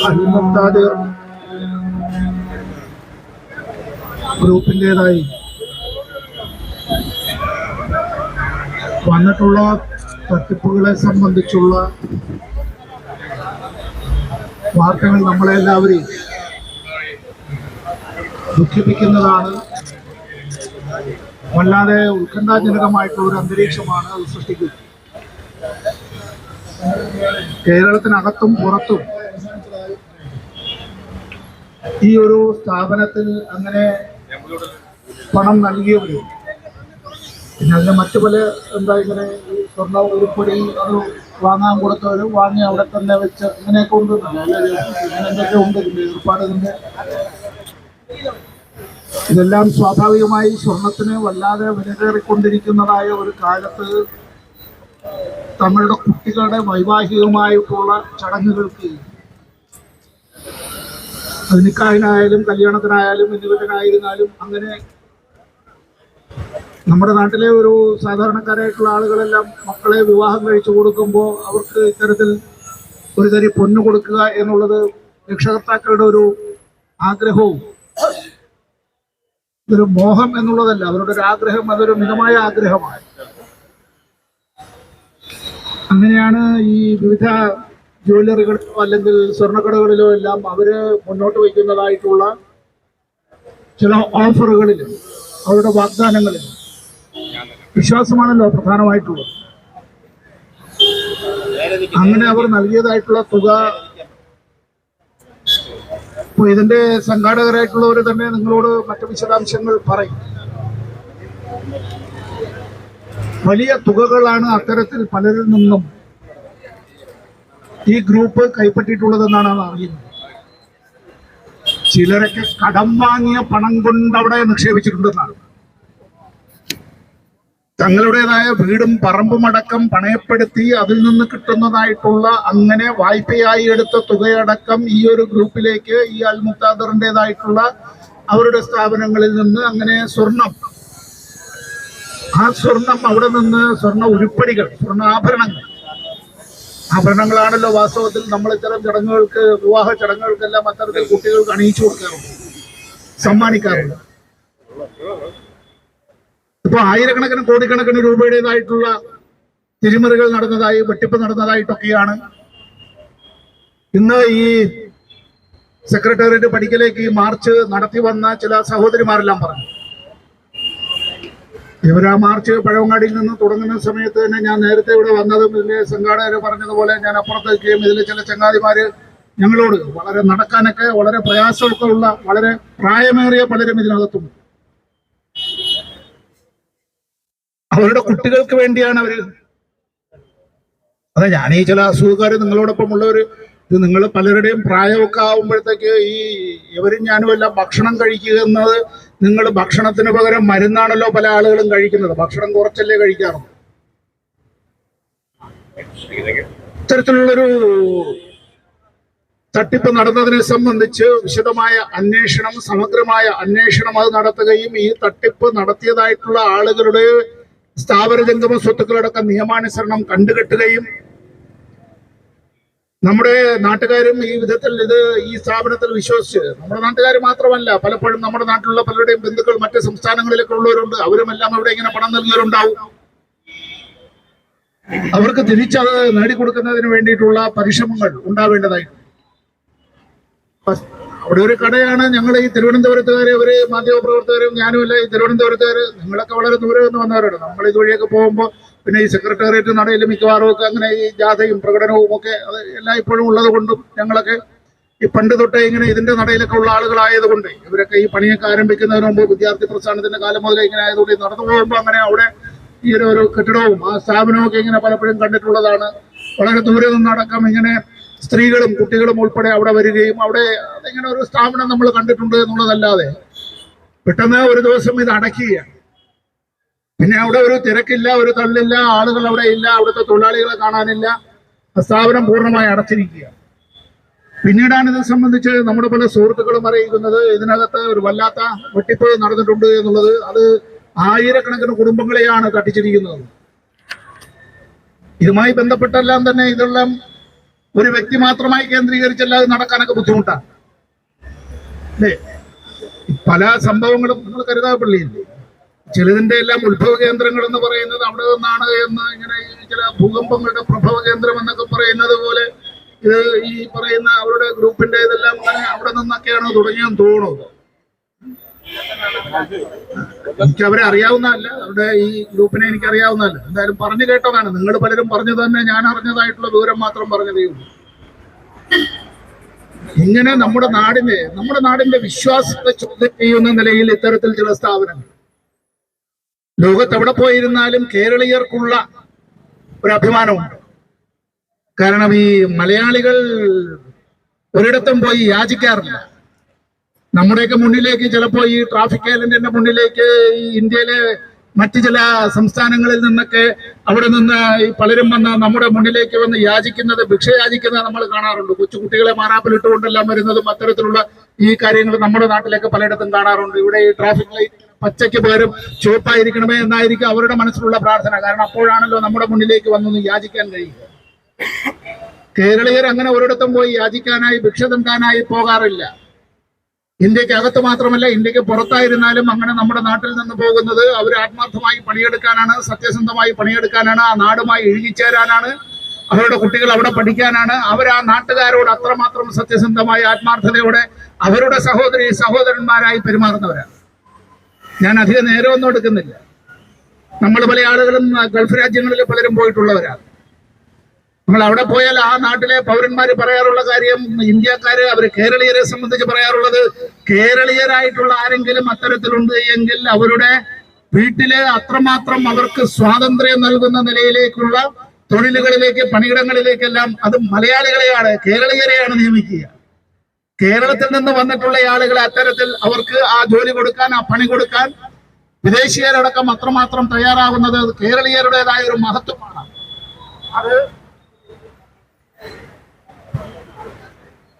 അൽമുക്താദ് ഗ്രൂപ്പിൻ്റെതായി വന്നിട്ടുള്ള തട്ടിപ്പുകളെ സംബന്ധിച്ചുള്ള വാർത്തകൾ നമ്മളെല്ലാവരെയും ദുഃഖിപ്പിക്കുന്നതാണ്. വല്ലാതെ ഉത്കണ്ഠാജനകമായിട്ടുള്ള ഒരു അന്തരീക്ഷമാണ് അത് സൃഷ്ടിക്കുന്നത്. കേരളത്തിനകത്തും പുറത്തും ഈ ഒരു സ്ഥാപനത്തിൽ അങ്ങനെ പണം നൽകിയവരും പിന്നെ അതിന് മറ്റു പല ഇങ്ങനെ ഈ സ്വർണ്ണ ഉരുപ്പടി അത് വാങ്ങാൻ കൊടുത്തവരും വാങ്ങി അവിടെ തന്നെ വെച്ച് അങ്ങനെയൊക്കെ ഉണ്ട്. അങ്ങനെ എന്തൊക്കെ ഉണ്ട് ഇതിൻ്റെ ഏർപ്പാട്. ഇതെല്ലാം സ്വാഭാവികമായി സ്വർണത്തിന് വല്ലാതെ വിലകേറിക്കൊണ്ടിരിക്കുന്നതായ ഒരു കാലത്ത് തങ്ങളുടെ കുട്ടികളുടെ വൈവാഹികമായിട്ടുള്ള ചടങ്ങുകൾക്ക് അത് നിക്കാഹിനായാലും കല്യാണത്തിനായാലും എന്നിവനായിരുന്നാലും അങ്ങനെ നമ്മുടെ നാട്ടിലെ ഒരു സാധാരണക്കാരായിട്ടുള്ള ആളുകളെല്ലാം മക്കളെ വിവാഹം കഴിച്ചു കൊടുക്കുമ്പോൾ അവർക്ക് ഇത്തരത്തിൽ ഒരു തരി പൊന്നു കൊടുക്കുക എന്നുള്ളത് രക്ഷകർത്താക്കളുടെ ഒരു ആഗ്രഹവും ഇതൊരു മോഹം എന്നുള്ളതല്ല, അവരുടെ ഒരു ആഗ്രഹം, അതൊരു മിതമായ ആഗ്രഹമാണ്. അങ്ങനെയാണ് ഈ വിവിധ ജ്വല്ലറികളിലോ അല്ലെങ്കിൽ സ്വർണ്ണക്കടകളിലോ എല്ലാം അവര് മുന്നോട്ട് വയ്ക്കുന്നതായിട്ടുള്ള ചില ഓഫറുകളിൽ അവരുടെ വാഗ്ദാനങ്ങളിൽ വിശ്വാസമാണല്ലോ പ്രധാനമായിട്ടുള്ളത്. അങ്ങനെ അവർ നൽകിയതായിട്ടുള്ള തുക ഇപ്പൊ ഇതിന്റെ സംഘാടകരായിട്ടുള്ളവർ തന്നെ നിങ്ങളോട് മറ്റു വിശദാംശങ്ങൾ പറയും. വലിയ തുകകളാണ് അത്തരത്തിൽ പലരിൽ നിന്നും ഈ ഗ്രൂപ്പ് കൈപ്പറ്റിയിട്ടുള്ളതെന്നാണ് അറിയുന്നത്. ചിലരൊക്കെ കടം വാങ്ങിയ പണം കൊണ്ട് അവിടെ നിക്ഷേപിച്ചിട്ടുണ്ടെന്നാണ്. തങ്ങളുടേതായ വീടും പറമ്പും അടക്കം പണയപ്പെടുത്തി അതിൽ നിന്ന് കിട്ടുന്നതായിട്ടുള്ള അങ്ങനെ വായ്പയായി എടുത്ത തുകയടക്കം ഈ ഒരു ഗ്രൂപ്പിലേക്ക് ഈ അൽ മുക്താദറിൻ്റെതായിട്ടുള്ള അവരുടെ സ്ഥാപനങ്ങളിൽ നിന്ന് അങ്ങനെ സ്വർണം, ആ സ്വർണം അവിടെ നിന്ന് സ്വർണ്ണ ഉരുപ്പടികൾ, ആഭരണങ്ങളാണല്ലോ വാസ്തവത്തിൽ നമ്മൾ ഇത്തരം ചടങ്ങുകൾക്ക്, വിവാഹ ചടങ്ങുകൾക്കെല്ലാം അത്തരത്തിൽ കുട്ടികൾക്ക് അണിയിച്ചു കൊടുക്കാറുണ്ട്, സമ്മാനിക്കാറുണ്ട്. ഇപ്പൊ ആയിരക്കണക്കിന് കോടിക്കണക്കിന് രൂപയുടേതായിട്ടുള്ള തിരിമറികൾ നടന്നതായി, വെട്ടിപ്പ് നടന്നതായിട്ടൊക്കെയാണ് ഇന്ന് ഈ സെക്രട്ടേറിയറ്റ് പടിക്കലേക്ക് ഈ മാർച്ച് നടത്തി വന്ന ചില സഹോദരിമാരെല്ലാം പറഞ്ഞു. ഇവർ ആ മാർച്ച് പഴവങ്ങാടിയിൽ നിന്ന് തുടങ്ങുന്ന സമയത്ത് തന്നെ ഞാൻ നേരത്തെ ഇവിടെ വന്നതും ഇതിന്റെ സംഘാടകർ പറഞ്ഞതുപോലെ ഞാൻ അപ്പുറത്തേക്കും ഇതിൽ ചില ചങ്ങാതിമാര് ഞങ്ങളോട് വളരെ നടക്കാനൊക്കെ വളരെ പ്രയാസമൊക്കെ ഉള്ള വളരെ പ്രായമേറിയ പലരും ഇതിനകത്തുണ്ട്. അവരുടെ കുട്ടികൾക്ക് വേണ്ടിയാണ് അവര്. അതെ, ഞാൻ ഈ ചില അസുഖക്കാർ നിങ്ങളോടൊപ്പം ഉള്ളവര്, ഇത് നിങ്ങൾ പലരുടെയും പ്രായമൊക്കെ ആവുമ്പോഴത്തേക്ക് ഈ ഇവരും ഞാനും എല്ലാം ഭക്ഷണം കഴിക്കുക എന്നത്, നിങ്ങൾ ഭക്ഷണത്തിന് പകരം മരുന്നാണല്ലോ പല ആളുകളും കഴിക്കുന്നത്. ഭക്ഷണം കുറച്ചല്ലേ കഴിക്കാറുള്ളൂ. ഇത്തരത്തിലുള്ളൊരു തട്ടിപ്പ് നടന്നതിനെ സംബന്ധിച്ച് വിശദമായ അന്വേഷണം, സമഗ്രമായ അന്വേഷണം അത് നടത്തുകയും ഈ തട്ടിപ്പ് നടത്തിയതായിട്ടുള്ള ആളുകളുടെ സ്ഥാവര ജംഗമ സ്വത്തുക്കളടക്കം നിയമാനുസരണം കണ്ടുകെട്ടുകയും നമ്മുടെ നാട്ടുകാരും ഈ വിധത്തിൽ ഈ സ്ഥാപനത്തിൽ വിശ്വസിച്ച്, നമ്മുടെ നാട്ടുകാർ മാത്രമല്ല, പലപ്പോഴും നമ്മുടെ നാട്ടിലുള്ള പലരുടെയും ബന്ധുക്കൾ മറ്റ് സംസ്ഥാനങ്ങളിലൊക്കെ ഉള്ളവരുണ്ട്. അവരുമെല്ലാം അവിടെ ഇങ്ങനെ പണം നൽകിയവരുണ്ടാവും. അവർക്ക് തിരിച്ചത് നേടിക്കൊടുക്കുന്നതിന് വേണ്ടിയിട്ടുള്ള പരിശ്രമങ്ങൾ ഉണ്ടാവേണ്ടതായിട്ടുണ്ട്. അവിടെ ഒരു കടയാണ്. ഞങ്ങൾ ഈ തിരുവനന്തപുരത്തുകാര്, അവര് മാധ്യമപ്രവർത്തകരും ഞാനുമല്ല ഈ തിരുവനന്തപുരത്തുകാര്, നിങ്ങളൊക്കെ വളരെ ദൂരെ നിന്ന് വന്നവരാണ്. നമ്മൾ ഇതുവഴിയൊക്കെ പോകുമ്പോൾ പിന്നെ ഈ സെക്രട്ടേറിയറ്റ് നടയിൽ മിക്കവാറും ഒക്കെ അങ്ങനെ ഈ ജാഥയും പ്രകടനവും ഒക്കെ അത് എല്ലാം ഇപ്പോഴും ഉള്ളത് കൊണ്ടും ഞങ്ങളൊക്കെ ഈ പണ്ട് തൊട്ടേ ഇങ്ങനെ ഇതിന്റെ നടയിലൊക്കെ ഉള്ള ആളുകളായതുകൊണ്ട്, ഇവരൊക്കെ ഈ പണിയൊക്കെ ആരംഭിക്കുന്നതിന് മുമ്പ് വിദ്യാർത്ഥി പ്രസ്ഥാനത്തിന്റെ കാലം മുതലേ ഇങ്ങനെ ആയതുകൊണ്ട് നടന്നു പോകുമ്പോൾ അങ്ങനെ അവിടെ ഈ ഒരു കെട്ടിടവും ആ സ്ഥാപനവും ഒക്കെ ഇങ്ങനെ പലപ്പോഴും കണ്ടിട്ടുള്ളതാണ്. വളരെ ദൂരെ നിന്നടക്കം ഇങ്ങനെ സ്ത്രീകളും കുട്ടികളും ഉൾപ്പെടെ അവിടെ വരികയും അവിടെ അതിങ്ങനെ ഒരു സ്ഥാപനം നമ്മൾ കണ്ടിട്ടുണ്ട് എന്നുള്ളതല്ലാതെ പെട്ടെന്ന് ഒരു ദിവസം ഇത് അടയ്ക്കുകയാണ്. പിന്നെ അവിടെ ഒരു തിരക്കില്ല, ഒരു തള്ളില്ല, ആളുകൾ അവിടെ ഇല്ല, അവിടുത്തെ തൊഴിലാളികളെ കാണാനില്ല, സ്ഥാപനം പൂർണ്ണമായി അടച്ചിരിക്കുക. പിന്നീടാണ് ഇത് സംബന്ധിച്ച് നമ്മുടെ പല സുഹൃത്തുക്കളും അറിയിക്കുന്നത് ഇതിനകത്ത് ഒരു വല്ലാത്ത വെട്ടിപ്പ് നടന്നിട്ടുണ്ട് എന്നുള്ളത്. അത് ആയിരക്കണക്കിന് കുടുംബങ്ങളെയാണ് തട്ടിച്ചിരിക്കുന്നത്. ഇതുമായി ബന്ധപ്പെട്ടെല്ലാം തന്നെ ഇതെല്ലാം ഒരു വ്യക്തി മാത്രമായി കേന്ദ്രീകരിച്ചല്ലാതെ നടക്കാനൊക്കെ ബുദ്ധിമുട്ടാണ് അല്ലേ. പല സംഭവങ്ങളും നിങ്ങൾ കരുതാപ്പള്ളിയില്ലേ, ചിലതിന്റെ എല്ലാം ഉത്ഭവ കേന്ദ്രങ്ങൾ എന്ന് പറയുന്നത് അവിടെ നിന്നാണ് എന്ന് ഇങ്ങനെ ചില ഭൂകമ്പങ്ങളുടെ പ്രഭവ കേന്ദ്രം എന്നൊക്കെ പറയുന്നത് പോലെ ഇത് ഈ പറയുന്ന അവരുടെ ഗ്രൂപ്പിന്റെ ഇതെല്ലാം അങ്ങനെ അവിടെ നിന്നൊക്കെയാണ് തുടങ്ങിയെന്ന് തോന്നുന്നത്. എനിക്ക് അവരെ അറിയാവുന്നതല്ല, അവരുടെ ഈ ഗ്രൂപ്പിനെ എനിക്ക് അറിയാവുന്നതല്ല. എന്തായാലും പറഞ്ഞു കേട്ടതാണ്. നിങ്ങൾ പലരും പറഞ്ഞത് തന്നെ ഞാൻ അറിഞ്ഞതായിട്ടുള്ള വിവരം മാത്രം പറഞ്ഞതേ ഉള്ളൂ. ഇങ്ങനെ നമ്മുടെ നാടിന്റെ വിശ്വാസത്തെ ചോദ്യം ചെയ്യുന്ന നിലയിൽ ഇത്തരത്തിൽ ചില സ്ഥാപനങ്ങൾ ലോകത്ത് എവിടെ പോയിരുന്നാലും കേരളീയർക്കുള്ള ഒരു അഭിമാനമുണ്ട്. കാരണം ഈ മലയാളികൾ ഒരിടത്തും പോയി യാചിക്കാറില്ല. നമ്മുടെയൊക്കെ മുന്നിലേക്ക് ചിലപ്പോൾ ഈ ട്രാഫിക് ഐലൻഡിന്റെ മുന്നിലേക്ക് ഈ ഇന്ത്യയിലെ മറ്റു ചില സംസ്ഥാനങ്ങളിൽ നിന്നൊക്കെ അവിടെ നിന്ന് ഈ പലരും വന്ന് നമ്മുടെ മുന്നിലേക്ക് വന്ന് യാചിക്കുന്നത്, ഭിക്ഷ യാചിക്കുന്നത് നമ്മൾ കാണാറുണ്ട്. കൊച്ചുകുട്ടികളെ മാറാപ്പിലിട്ടുകൊണ്ടെല്ലാം വരുന്നതും അത്തരത്തിലുള്ള ഈ കാര്യങ്ങൾ നമ്മുടെ നാട്ടിലേക്ക് പലയിടത്തും കാണാറുണ്ട്. ഇവിടെ ഈ ട്രാഫിക് ലൈറ്റ് പച്ചയ്ക്ക് പകരം ചുവപ്പായിരിക്കണമേ എന്നായിരിക്കും അവരുടെ മനസ്സിലുള്ള പ്രാർത്ഥന. കാരണം അപ്പോഴാണല്ലോ നമ്മുടെ മുന്നിലേക്ക് വന്നൊന്ന് യാചിക്കാൻ കഴിയുക. കേരളീയർ അങ്ങനെ ഒരിടത്തും പോയി യാചിക്കാനായി ഭിക്ഷ തണ്ടാനായി പോകാറില്ല. ഇന്ത്യക്ക് അകത്ത് മാത്രമല്ല, ഇന്ത്യക്ക് പുറത്തായിരുന്നാലും അങ്ങനെ നമ്മുടെ നാട്ടിൽ നിന്ന് പോകുന്നത് അവർ ആത്മാർത്ഥമായി പണിയെടുക്കാനാണ്, സത്യസന്ധമായി പണിയെടുക്കാനാണ്, ആ നാടുമായി ഇഴുകിച്ചേരാനാണ്, അവരുടെ കുട്ടികൾ അവിടെ പഠിക്കാനാണ്. അവർ ആ നാട്ടുകാരോട് അത്രമാത്രം സത്യസന്ധമായ ആത്മാർത്ഥതയോടെ അവരുടെ സഹോദരന്മാരായി പെരുമാറുന്നവരാണ്. ഞാൻ അധികം നേരമൊന്നും എടുക്കുന്നില്ല. നമ്മൾ പല ആളുകളും ഗൾഫ് രാജ്യങ്ങളിൽ പലരും പോയിട്ടുള്ളവരാണ്. നമ്മൾ അവിടെ പോയാൽ ആ നാട്ടിലെ പൗരന്മാര് പറയാറുള്ള കാര്യം, ഇന്ത്യക്കാര് അവര് കേരളീയരെ സംബന്ധിച്ച് പറയാറുള്ളത്, കേരളീയരായിട്ടുള്ള ആരെങ്കിലും അത്തരത്തിലുണ്ട് എങ്കിൽ അവരുടെ വീട്ടില് അത്രമാത്രം അവർക്ക് സ്വാതന്ത്ര്യം നൽകുന്ന നിലയിലേക്കുള്ള തൊഴിലുകളിലേക്ക്, പണിയിടങ്ങളിലേക്കെല്ലാം അത് മലയാളികളെയാണ്, കേരളീയരെയാണ് നിയമിക്കുക. കേരളത്തിൽ നിന്ന് വന്നിട്ടുള്ള ആളുകളെ അത്തരത്തിൽ അവർക്ക് ആ ജോലി കൊടുക്കാൻ, ആ പണി കൊടുക്കാൻ വിദേശീയരടക്കം അത്രമാത്രം തയ്യാറാകുന്നത് കേരളീയരുടേതായ ഒരു മഹത്വമാണ്. അത്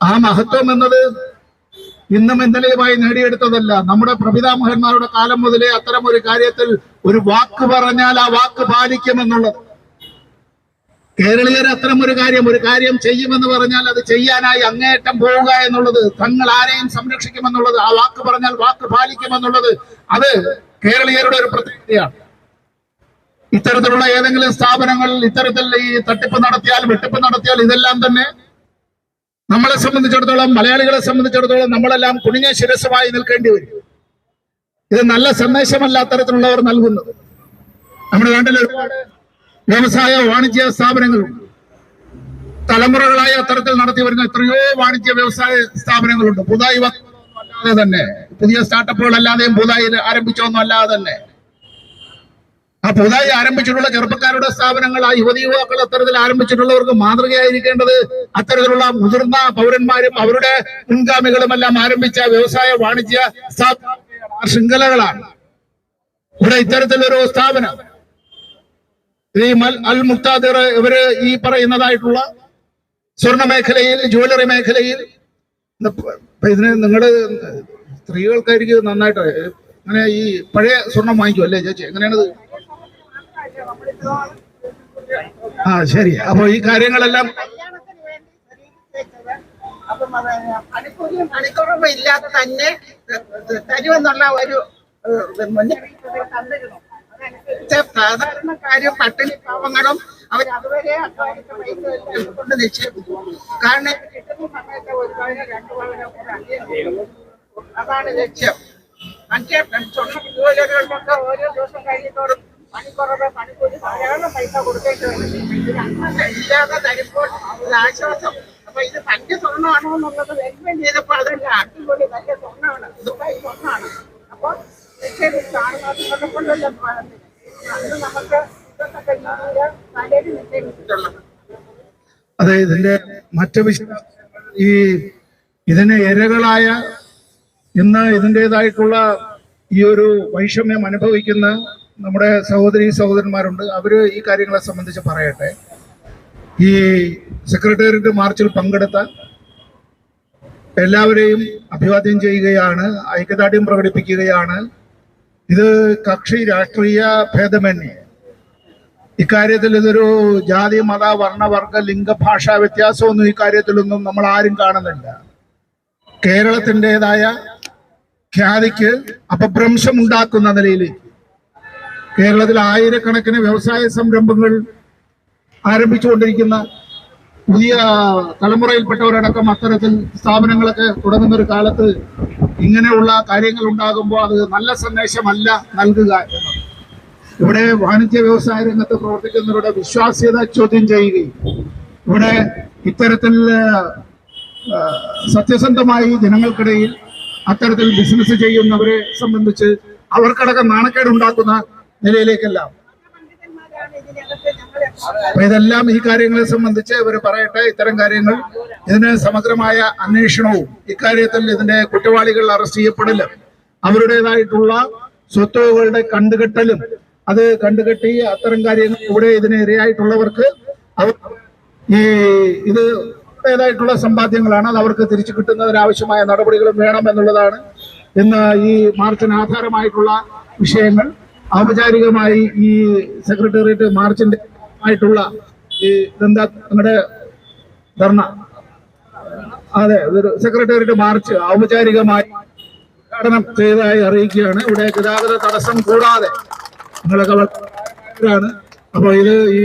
ആ മഹത്വം എന്നത് ഇന്നും ഇന്നലെയുമായി നേടിയെടുത്തതല്ല. നമ്മുടെ പ്രപിതാമഹന്മാരുടെ കാലം മുതലേ അത്തരം ഒരു കാര്യത്തിൽ ഒരു വാക്ക് പറഞ്ഞാൽ ആ വാക്ക് പാലിക്കുമെന്നുള്ളത്. കേരളീയർ അത്തരം ഒരു കാര്യം ചെയ്യുമെന്ന് പറഞ്ഞാൽ അത് ചെയ്യാനായി അങ്ങേയറ്റം പോവുക എന്നുള്ളത്, തങ്ങൾ ആരെയും സംരക്ഷിക്കുമെന്നുള്ളത്, ആ വാക്ക് പറഞ്ഞാൽ വാക്ക് പാലിക്കുമെന്നുള്ളത്, അത് കേരളീയരുടെ ഒരു പ്രത്യേകതയാണ്. ഇത്തരത്തിലുള്ള ഏതെങ്കിലും സ്ഥാപനങ്ങൾ ഇത്തരത്തിൽ ഈ തട്ടിപ്പ് നടത്തിയാൽ, വെട്ടിപ്പ് നടത്തിയാൽ ഇതെല്ലാം തന്നെ നമ്മളെ സംബന്ധിച്ചിടത്തോളം, മലയാളികളെ സംബന്ധിച്ചിടത്തോളം നമ്മളെല്ലാം കുനിഞ്ഞ ശിരസ്സുമായി നിൽക്കേണ്ടി വരും. ഇത് നല്ല സന്ദേശമല്ല അത്തരത്തിലുള്ളവർ നൽകുന്നത്. നമ്മുടെ നാട്ടിൽ ഒരുപാട് വ്യവസായ വാണിജ്യ സ്ഥാപനങ്ങളുണ്ട്. തലമുറകളായി അത്തരത്തിൽ നടത്തി വരുന്ന എത്രയോ വാണിജ്യ വ്യവസായ സ്ഥാപനങ്ങളുണ്ട്. പുതുതായി അല്ലാതെ തന്നെ, പുതിയ സ്റ്റാർട്ടപ്പുകൾ അല്ലാതെയും പുതുതായി ആരംഭിച്ചൊന്നും അല്ലാതെ തന്നെ ആ പുതുതായി ആരംഭിച്ചിട്ടുള്ള ചെറുപ്പക്കാരുടെ സ്ഥാപനങ്ങൾ, ആ യുവതീയുവാക്കൾ അത്തരത്തിൽ ആരംഭിച്ചിട്ടുള്ളവർക്ക് മാതൃകയായിരിക്കേണ്ടത് അത്തരത്തിലുള്ള മുതിർന്ന പൗരന്മാരും അവരുടെ മുൻഗാമികളുമെല്ലാം ആരംഭിച്ച വ്യവസായ വാണിജ്യ ശൃംഖലകളാണ്. ഇവിടെ ഇത്തരത്തിലൊരു സ്ഥാപനം ഈ അൽ മുക്താദിർ ഇവര് ഈ പറയുന്നതായിട്ടുള്ള സ്വർണ്ണ മേഖലയിൽ, ജ്വല്ലറി മേഖലയിൽ, ഇതിന് നിങ്ങള് സ്ത്രീകൾക്കായിരിക്കും നന്നായിട്ട് അങ്ങനെ ഈ പഴയ സ്വർണം വാങ്ങിക്കും അല്ലേ ചേച്ചി? എങ്ങനെയാണത്? ആ ശരി. അപ്പൊ ഈ കാര്യങ്ങളെല്ലാം പണിക്കുറവ് ഇല്ലാതെ തന്നെ തരുമെന്നുള്ള ഒരു സാധാരണക്കാരും പട്ടിണി പാവങ്ങളും അവർ അതുവരെ കൊണ്ട് നിക്ഷേപിക്കും. കാരണം കിട്ടുന്ന സമയത്ത് ഒരു പവനോ 2 പവനോ കൂടെ അതാണ് ലക്ഷ്യം. മറ്റേ സ്വർണ്ണ ജോലികൾക്കൊക്കെ ഓരോ ദിവസം കഴിയുന്നതോടും പണിക്കുറവ്, പണിക്കൂലി ധാരാളം പൈസ കൊടുക്കേണ്ടി വരും. ഇല്ലാതെ തരുമ്പോൾ ഒരു ആശ്വാസം. അപ്പൊ ഇത് തന്റെ സ്വർണ്ണമാണോ എന്നുള്ളത് വെരിഫൈ ചെയ്തപ്പോൾ അതല്ല, അടിപൊളി നല്ല സ്വർണ്ണമാണ്, ദുബായ് സ്വർണ്ണമാണ്. അപ്പോൾ നിക്ഷേപിച്ചു 6 മാസം കൊണ്ടല്ല അന്ന് നമുക്ക് ഇതൊക്കെ നല്ലൊരു നിക്ഷേപിച്ചിട്ടുള്ളത്. അതെ, ഇതിന്റെ മറ്റു ഈ ഇതിന് ഇരകളായ ഇന്ന് ഇതിൻ്റെതായിട്ടുള്ള ഈ ഒരു വൈഷമ്യം അനുഭവിക്കുന്ന നമ്മുടെ സഹോദരന്മാരുണ്ട്. അവര് ഈ കാര്യങ്ങളെ സംബന്ധിച്ച് പറയട്ടെ. ഈ സെക്രട്ടേറിയറ്റ് മാർച്ചിൽ പങ്കെടുത്ത എല്ലാവരെയും അഭിവാദ്യം ചെയ്യുകയാണ്, ഐക്യദാർഢ്യം പ്രകടിപ്പിക്കുകയാണ്. ഇത് കക്ഷി രാഷ്ട്രീയ ഭേദമന്യേ ഇക്കാര്യത്തിൽ ഇതൊരു ജാതി, മത, വർണ്ണവർഗ, ലിംഗ, ഭാഷാ വ്യത്യാസമൊന്നും ഇക്കാര്യത്തിലൊന്നും നമ്മൾ ആരും കാണുന്നില്ല. കേരളത്തിൻ്റെതായ ഖ്യാതിക്ക് അപഭ്രംശമുണ്ടാക്കുന്ന നിലയിലേക്ക് കേരളത്തിൽ ആയിരക്കണക്കിന് വ്യവസായ സംരംഭങ്ങൾ ആരംഭിച്ചുകൊണ്ടിരിക്കുന്ന പുതിയ തലമുറയിൽപ്പെട്ടവരടക്കം അത്തരത്തിൽ സ്ഥാപനങ്ങളൊക്കെ തുടങ്ങുന്ന ഒരു കാലത്ത് ഇങ്ങനെയുള്ള കാര്യങ്ങൾ ഉണ്ടാകുമ്പോൾ അത് നല്ല സന്ദേശമല്ല നൽകുക എന്നത്. ഇവിടെ വാണിജ്യ വ്യവസായ രംഗത്ത് പ്രവർത്തിക്കുന്നവരുടെ വിശ്വാസ്യത ചോദ്യം ചെയ്യുകയും ഇവിടെ ഇത്തരത്തിൽ സത്യസന്ധമായി ജനങ്ങൾക്കിടയിൽ അത്തരത്തിൽ ബിസിനസ് ചെയ്യുന്നവരെ സംബന്ധിച്ച് അവർക്കടക്കം നാണക്കേടുണ്ടാക്കുന്ന നിലയിലേക്കെല്ലാം. അപ്പൊ ഇതെല്ലാം ഈ കാര്യങ്ങളെ സംബന്ധിച്ച് ഇവർ പറയട്ടെ. ഇത്തരം കാര്യങ്ങൾ ഇതിന് സമഗ്രമായ അന്വേഷണവും ഇക്കാര്യത്തിൽ ഇതിന്റെ കുറ്റവാളികൾ അറസ്റ്റ് ചെയ്യപ്പെടലും അവരുടേതായിട്ടുള്ള സ്വത്തുകളുടെ കണ്ടുകെട്ടലും അത് കണ്ടുകെട്ടി അത്തരം കാര്യങ്ങൾ ഇവിടെ ഇതിന് ഇരയായിട്ടുള്ളവർക്ക് ഈ ഇത് ായിട്ടുള്ള സമ്പാദ്യങ്ങളാണ് അത് അവർക്ക് തിരിച്ചു കിട്ടുന്നതിനാവശ്യമായ നടപടികളും വേണം എന്നുള്ളതാണ് ഇന്ന് ഈ മാർച്ചിന് ആധാരമായിട്ടുള്ള വിഷയങ്ങൾ. ഔപചാരികമായി ഈ സെക്രട്ടേറിയറ്റ് മാർച്ചിന്റെ ആയിട്ടുള്ള ഈ ഇതെന്താ നിങ്ങളുടെ ധർണ, അതെ ഇതൊരു സെക്രട്ടേറിയറ്റ് മാർച്ച് ഔപചാരികമായി ഉദ്ഘാടനം ചെയ്തതായി അറിയിക്കുകയാണ്. ഇവിടെ ഗതാഗത തടസ്സം കൂടാതെ നിങ്ങളൊക്കെ ആണ്. അപ്പോൾ ഇത് ഈ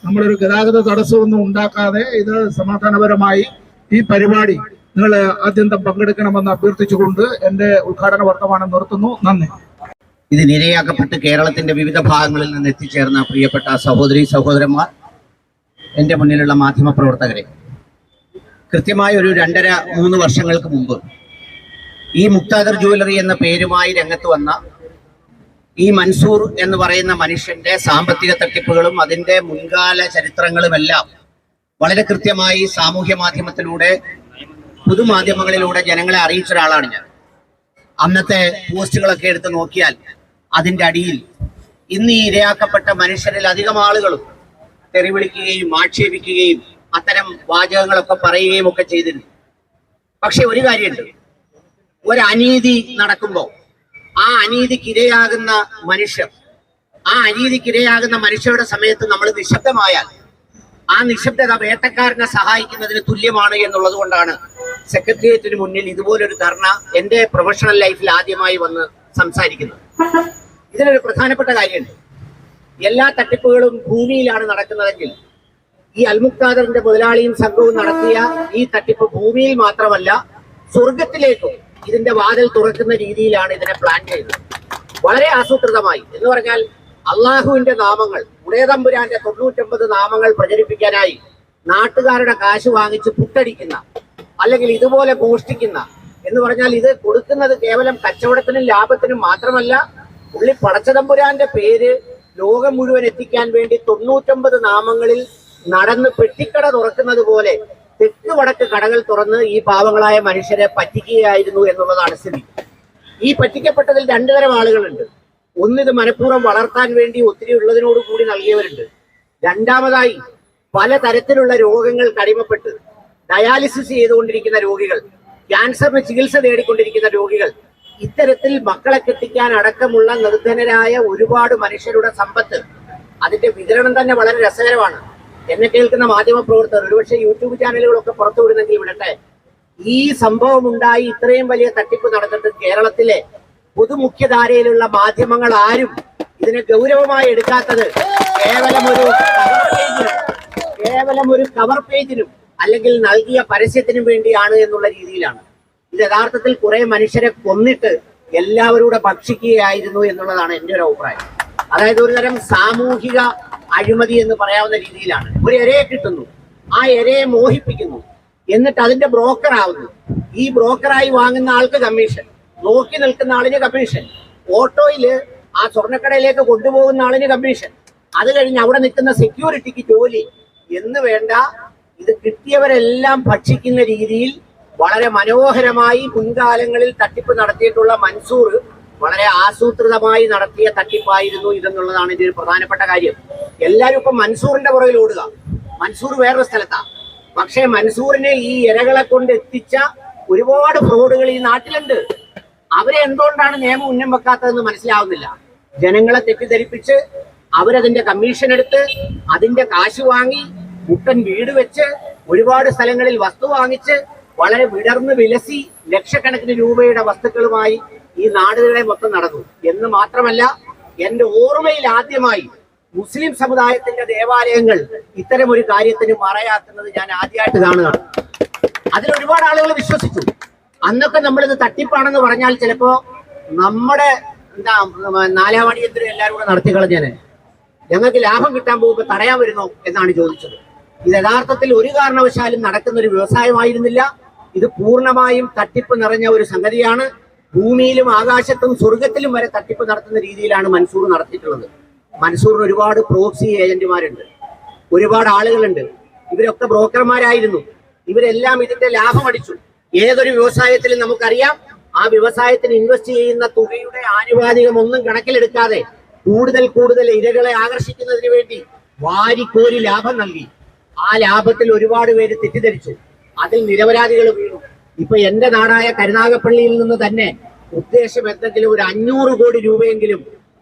നമ്മളൊരു ഗതാഗത തടസ്സമൊന്നും ഉണ്ടാക്കാതെ ഇത് സമാധാനപരമായി ഈ പരിപാടി നിങ്ങൾ ആദ്യന്തം പങ്കെടുക്കണമെന്ന് അഭ്യർത്ഥിച്ചുകൊണ്ട് എന്റെ ഉദ്ഘാടന വർത്തമാനം നിർത്തുന്നു. നന്ദി. ഇതിനിരയാക്കപ്പെട്ട് കേരളത്തിന്റെ വിവിധ ഭാഗങ്ങളിൽ നിന്ന് എത്തിച്ചേർന്ന പ്രിയപ്പെട്ട സഹോദരി സഹോദരന്മാർ, എൻ്റെ മുന്നിലുള്ള മാധ്യമ പ്രവർത്തകരെ, കൃത്യമായ ഒരു 2.5-3 വർഷങ്ങൾക്ക് മുമ്പ് ഈ മുക്താദർ ജ്വല്ലറി എന്ന പേരുമായി രംഗത്ത് വന്ന ഈ മൻസൂർ എന്ന് പറയുന്ന മനുഷ്യന്റെ സാമ്പത്തിക തട്ടിപ്പുകളും അതിന്റെ മുൻകാല ചരിത്രങ്ങളുമെല്ലാം വളരെ കൃത്യമായി സാമൂഹ്യ മാധ്യമത്തിലൂടെ പൊതുമാധ്യമങ്ങളിലൂടെ ജനങ്ങളെ അറിയിച്ച ഒരാളാണ് ഞാൻ. അന്നത്തെ പോസ്റ്റുകളൊക്കെ എടുത്ത് നോക്കിയാൽ അതിന്റെ അടിയിൽ ഇന്ന് ഈ ഇരയാക്കപ്പെട്ട മനുഷ്യരിൽ അധികം ആളുകളും തെറിവിളിക്കുകയും ആക്ഷേപിക്കുകയും അത്തരം വാചകങ്ങളൊക്കെ പറയുകയും ഒക്കെ ചെയ്തിരുന്നു. പക്ഷെ ഒരു കാര്യമുണ്ട്, ഒരു അനീതി നടക്കുമ്പോൾ ആ അനീതിക്കിരയാകുന്ന മനുഷ്യരുടെ സമയത്ത് നമ്മൾ നിശബ്ദമായാൽ ആ നിശബ്ദത വേട്ടക്കാരനെ സഹായിക്കുന്നതിന് തുല്യമാണ് എന്നുള്ളത് കൊണ്ടാണ് സെക്രട്ടേറിയറ്റിന് മുന്നിൽ ഇതുപോലൊരു ധർണ എൻ്റെ പ്രൊഫഷണൽ ലൈഫിൽ ആദ്യമായി വന്ന് സംസാരിക്കുന്നത്. ഇതിനൊരു പ്രധാനപ്പെട്ട കാര്യമുണ്ട്. എല്ലാ തട്ടിപ്പുകളും ഭൂമിയിലാണ് നടക്കുന്നതെങ്കിൽ ഈ അൽമുക്താദറിന്റെ മുതലാളിയും സംഘവും നടത്തിയ ഈ തട്ടിപ്പ് ഭൂമിയിൽ മാത്രമല്ല സ്വർഗത്തിലേക്കും ഇതിന്റെ വാതിൽ തുറക്കുന്ന രീതിയിലാണ് ഇതിനെ പ്ലാൻ ചെയ്തത്. വളരെ ആസൂത്രിതമായി എന്ന് പറഞ്ഞാൽ അള്ളാഹുവിന്റെ നാമങ്ങൾ, ഉടയതമ്പുരാന്റെ 99 നാമങ്ങൾ പ്രചരിപ്പിക്കാനായി നാട്ടുകാരുടെ കാശ് വാങ്ങിച്ച് പുട്ടടിക്കുന്ന, അല്ലെങ്കിൽ ഇതുപോലെ മോഷ്ടിക്കുന്ന, എന്ന് പറഞ്ഞാൽ ഇത് കൊടുക്കുന്നത് കേവലം കച്ചവടത്തിനും ലാഭത്തിനും മാത്രമല്ല, പുള്ളി പടച്ചതമ്പുരാന്റെ പേര് ലോകം മുഴുവൻ എത്തിക്കാൻ വേണ്ടി 99 നാമങ്ങളിൽ നടന്ന് പെട്ടിക്കട തുറക്കുന്നത് പോലെ തെക്ക് വടക്ക് കടകൾ തുറന്ന് ഈ പാവങ്ങളായ മനുഷ്യരെ പറ്റിക്കുകയായിരുന്നു എന്നുള്ളതാണ് സ്ഥിതി. ഈ പറ്റിക്കപ്പെട്ടതിൽ 2 തരം ആളുകളുണ്ട്. ഒന്നിത് മനഃപൂർവ്വം വളർത്താൻ വേണ്ടി ഒത്തിരി ഉള്ളതിനോട് കൂടി നൽകിയവരുണ്ട്. രണ്ടാമതായി പലതരത്തിലുള്ള രോഗങ്ങൾ കടിമപ്പെട്ട് ഡയാലിസിസ് ചെയ്തുകൊണ്ടിരിക്കുന്ന രോഗികൾ, ക്യാൻസറിന് ചികിത്സ നേടിക്കൊണ്ടിരിക്കുന്ന രോഗികൾ, ഇത്തരത്തിൽ മക്കളെ കെട്ടിക്കാൻ അടക്കമുള്ള നിർധനരായ ഒരുപാട് മനുഷ്യരുടെ സമ്പത്ത്, അതിന്റെ വിതരണം തന്നെ വളരെ രസകരമാണ്. എന്നെ കേൾക്കുന്ന മാധ്യമ പ്രവർത്തകർ ഒരുപക്ഷെ യൂട്യൂബ് ചാനലുകളൊക്കെ പുറത്തുവിടുന്നെങ്കിൽ വിടട്ടെ, ഈ സംഭവം ഉണ്ടായി ഇത്രയും വലിയ തട്ടിപ്പ് നടന്നിട്ട് കേരളത്തിലെ പൊതുമുഖ്യധാരയിലുള്ള മാധ്യമങ്ങൾ ആരും ഇതിനെ ഗൗരവമായി എടുക്കാത്തത് കേവലം ഒരു കവർ പേജിനും അല്ലെങ്കിൽ നൽകിയ പരസ്യത്തിനും വേണ്ടിയാണ് എന്നുള്ള രീതിയിലാണ്. ഇത് യഥാർത്ഥത്തിൽ കുറെ മനുഷ്യരെ കൊന്നിട്ട് എല്ലാവരുടെ ഭക്ഷിക്കുകയായിരുന്നു എന്നുള്ളതാണ് എൻ്റെ ഒരു അഭിപ്രായം. അതായത് ഒരു തരം സാമൂഹിക അഴിമതി എന്ന് പറയാവുന്ന രീതിയിലാണ്. ഒരു ഇരയെ കിട്ടുന്നു, ആ ഇരയെ മോഹിപ്പിക്കുന്നു, എന്നിട്ട് അതിന്റെ ബ്രോക്കർ ആവുന്നു. ഈ ബ്രോക്കറായി വാങ്ങുന്ന ആൾക്ക് കമ്മീഷൻ, നോക്കി നിൽക്കുന്ന ആളിന് കമ്മീഷൻ, ഓട്ടോയില് ആ സ്വർണ്ണക്കടയിലേക്ക് കൊണ്ടുപോകുന്ന ആളിന് കമ്മീഷൻ, അത് കഴിഞ്ഞ് അവിടെ നിൽക്കുന്ന സെക്യൂരിറ്റിക്ക് ജോലി എന്ന് വേണ്ട, ഇത് കിട്ടിയവരെല്ലാം ഭക്ഷിക്കുന്ന രീതിയിൽ വളരെ മനോഹരമായി മുൻകാലങ്ങളിൽ തട്ടിപ്പ് നടത്തിയിട്ടുള്ള മൻസൂർ വളരെ ആസൂത്രിതമായി നടത്തിയ തട്ടിപ്പായിരുന്നു ഇതെന്നുള്ളതാണ് ഇതിൽ പ്രധാനപ്പെട്ട കാര്യം. എല്ലാവരും ഇപ്പൊ മൻസൂറിന്റെ പുറകിൽ ഓടുക. മൻസൂർ വേറൊരു സ്ഥലത്താണ്. പക്ഷേ മൻസൂറിനെ ഈ ഇരകളെ കൊണ്ട് എത്തിച്ച ഒരുപാട് ഫ്രോഡുകൾ ഈ നാട്ടിലുണ്ട്. അവരെ എന്തുകൊണ്ടാണ് നിയമം ഉന്നം വെക്കാത്തതെന്ന് മനസ്സിലാവുന്നില്ല. ജനങ്ങളെ തെറ്റിദ്ധരിപ്പിച്ച് അവരതിന്റെ കമ്മീഷൻ എടുത്ത് അതിന്റെ കാശ് വാങ്ങി മുട്ടൻ വീട് വെച്ച് ഒരുപാട് സ്ഥലങ്ങളിൽ വസ്തു വാങ്ങിച്ച് വളരെ വിടർന്ന് വിലസി ലക്ഷക്കണക്കിന് രൂപയുടെ വസ്തുക്കളുമായി ഈ നാടുകളെ മൊത്തം നടന്നു എന്ന് മാത്രമല്ല, എന്റെ ഓർമ്മയിൽ ആദ്യമായി മുസ്ലിം സമുദായത്തിന്റെ ദേവാലയങ്ങൾ ഇത്തരം ഒരു കാര്യത്തിന് മറയാക്കുന്നത് ഞാൻ ആദ്യമായിട്ട് കാണുകയാണ്. അതിൽ ഒരുപാട് ആളുകൾ വിശ്വസിച്ചു. അന്നൊക്കെ നമ്മളിത് തട്ടിപ്പാണെന്ന് പറഞ്ഞാൽ ചിലപ്പോ നമ്മുടെ നാലാമണിയന്ത്രം എല്ലാവരും കൂടെ നടത്തി കളഞ്ഞേനെ. ഞങ്ങൾക്ക് ലാഭം കിട്ടാൻ പോകുമ്പോൾ തടയാൻ വരുന്നോ എന്നാണ് ചോദിച്ചത്. ഇത് യഥാർത്ഥത്തിൽ ഒരു കാരണവശാലും നടക്കുന്ന ഒരു വ്യവസായമായിരുന്നില്ല. ഇത് പൂർണ്ണമായും തട്ടിപ്പ് നിറഞ്ഞ ഒരു സംഗതിയാണ്. ഭൂമിയിലും ആകാശത്തും സ്വർഗത്തിലും വരെ തട്ടിപ്പ് നടത്തുന്ന രീതിയിലാണ് മൻസൂർ നടത്തിയിട്ടുള്ളത്. മൻസൂറിന് ഒരുപാട് പ്രോക്സി ഏജന്റുമാരുണ്ട്, ഒരുപാട് ആളുകളുണ്ട്. ഇവരൊക്കെ ബ്രോക്കർമാരായിരുന്നു. ഇവരെല്ലാം ഇതിന്റെ ലാഭം അടിച്ചു. ഏതൊരു വ്യവസായത്തിലും നമുക്കറിയാം, ആ വ്യവസായത്തിന് ഇൻവെസ്റ്റ് ചെയ്യുന്ന തുകയുടെ ആനുപാതികം ഒന്നും കണക്കിലെടുക്കാതെ കൂടുതൽ കൂടുതൽ ഇരകളെ ആകർഷിക്കുന്നതിന് വേണ്ടി വാരിക്കോരി ലാഭം നൽകി. ആ ലാഭത്തിൽ ഒരുപാട് പേര് തെറ്റിദ്ധരിച്ചു. അതിൽ നിരപരാധികൾ വീണു. ഇപ്പൊ എന്റെ നാടായ കരുനാഗപ്പള്ളിയിൽ നിന്ന് തന്നെ ഉദ്ദേശം എന്തെങ്കിലും ഒരു 500 കോടി രൂപയെങ്കിലും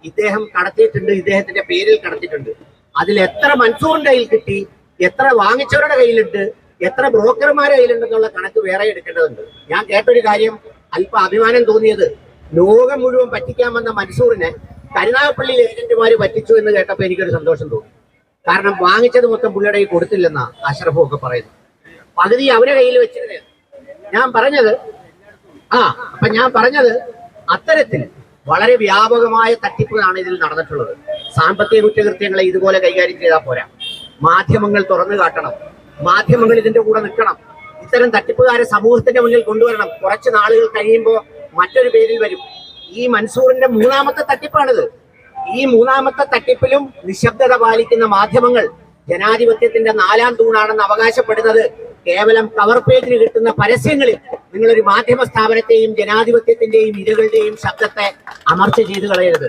ഇദ്ദേഹം കടത്തിയിട്ടുണ്ട്, ഇദ്ദേഹത്തിന്റെ പേരിൽ കടത്തിയിട്ടുണ്ട്. അതിൽ എത്ര മൻസൂറിന്റെ കയ്യിൽ കിട്ടി, എത്ര വാങ്ങിച്ചവരുടെ കയ്യിലുണ്ട്, എത്ര ബ്രോക്കർമാരുടെ കയ്യിലുണ്ടെന്നുള്ള കണക്ക് വേറെ എടുക്കേണ്ടതുണ്ട്. ഞാൻ കേട്ടൊരു കാര്യം, അല്പം അഭിമാനം തോന്നിയത്, ലോകം മുഴുവൻ പറ്റിക്കാൻ വന്ന മൻസൂറിനെ കരുനാഗപ്പള്ളി ഏജന്റുമാര് പറ്റിച്ചു എന്ന് കേട്ടപ്പോൾ എനിക്കൊരു സന്തോഷം തോന്നി. കാരണം വാങ്ങിച്ചത് മൊത്തം പുള്ളിയുടെ കയ്യിൽ കൊടുത്തില്ലെന്നാ അഷ്റഫും ഒക്കെ പറയുന്നത്. പകുതി അവരെ കയ്യിൽ വെച്ചിരുന്നേ. ഞാൻ പറഞ്ഞത് അത്തരത്തിൽ വളരെ വ്യാപകമായ തട്ടിപ്പാണ് ഇതിൽ നടന്നിട്ടുള്ളത്. സാമ്പത്തിക കുറ്റകൃത്യങ്ങളെ ഇതുപോലെ കൈകാര്യം ചെയ്താൽ പോരാ. മാധ്യമങ്ങൾ തുറന്നു കാട്ടണം, മാധ്യമങ്ങൾ ഇതിന്റെ കൂടെ നിൽക്കണം. ഇത്തരം തട്ടിപ്പുകാരെ സമൂഹത്തിന്റെ മുന്നിൽ കൊണ്ടുവരണം. കുറച്ച് നാളുകൾ കഴിയുമ്പോൾ മറ്റൊരു പേരിൽ വരും. ഈ മൻസൂറിന്റെ 3ാമത്തെ തട്ടിപ്പാണിത്. ഈ 3ാമത്തെ തട്ടിപ്പിലും നിശബ്ദത പാലിക്കുന്ന മാധ്യമങ്ങൾ ജനാധിപത്യത്തിന്റെ 4ാം തൂണാണെന്ന് അവകാശപ്പെടുന്നത് കേവലം കവർ പേജിന് കിട്ടുന്ന പരസ്യങ്ങളിൽ നിങ്ങളൊരു മാധ്യമ സ്ഥാപനത്തെയും ജനാധിപത്യത്തിന്റെയും ഇരകളുടെയും ശബ്ദത്തെ അമർച്ച ചെയ്തു കളയരുത്.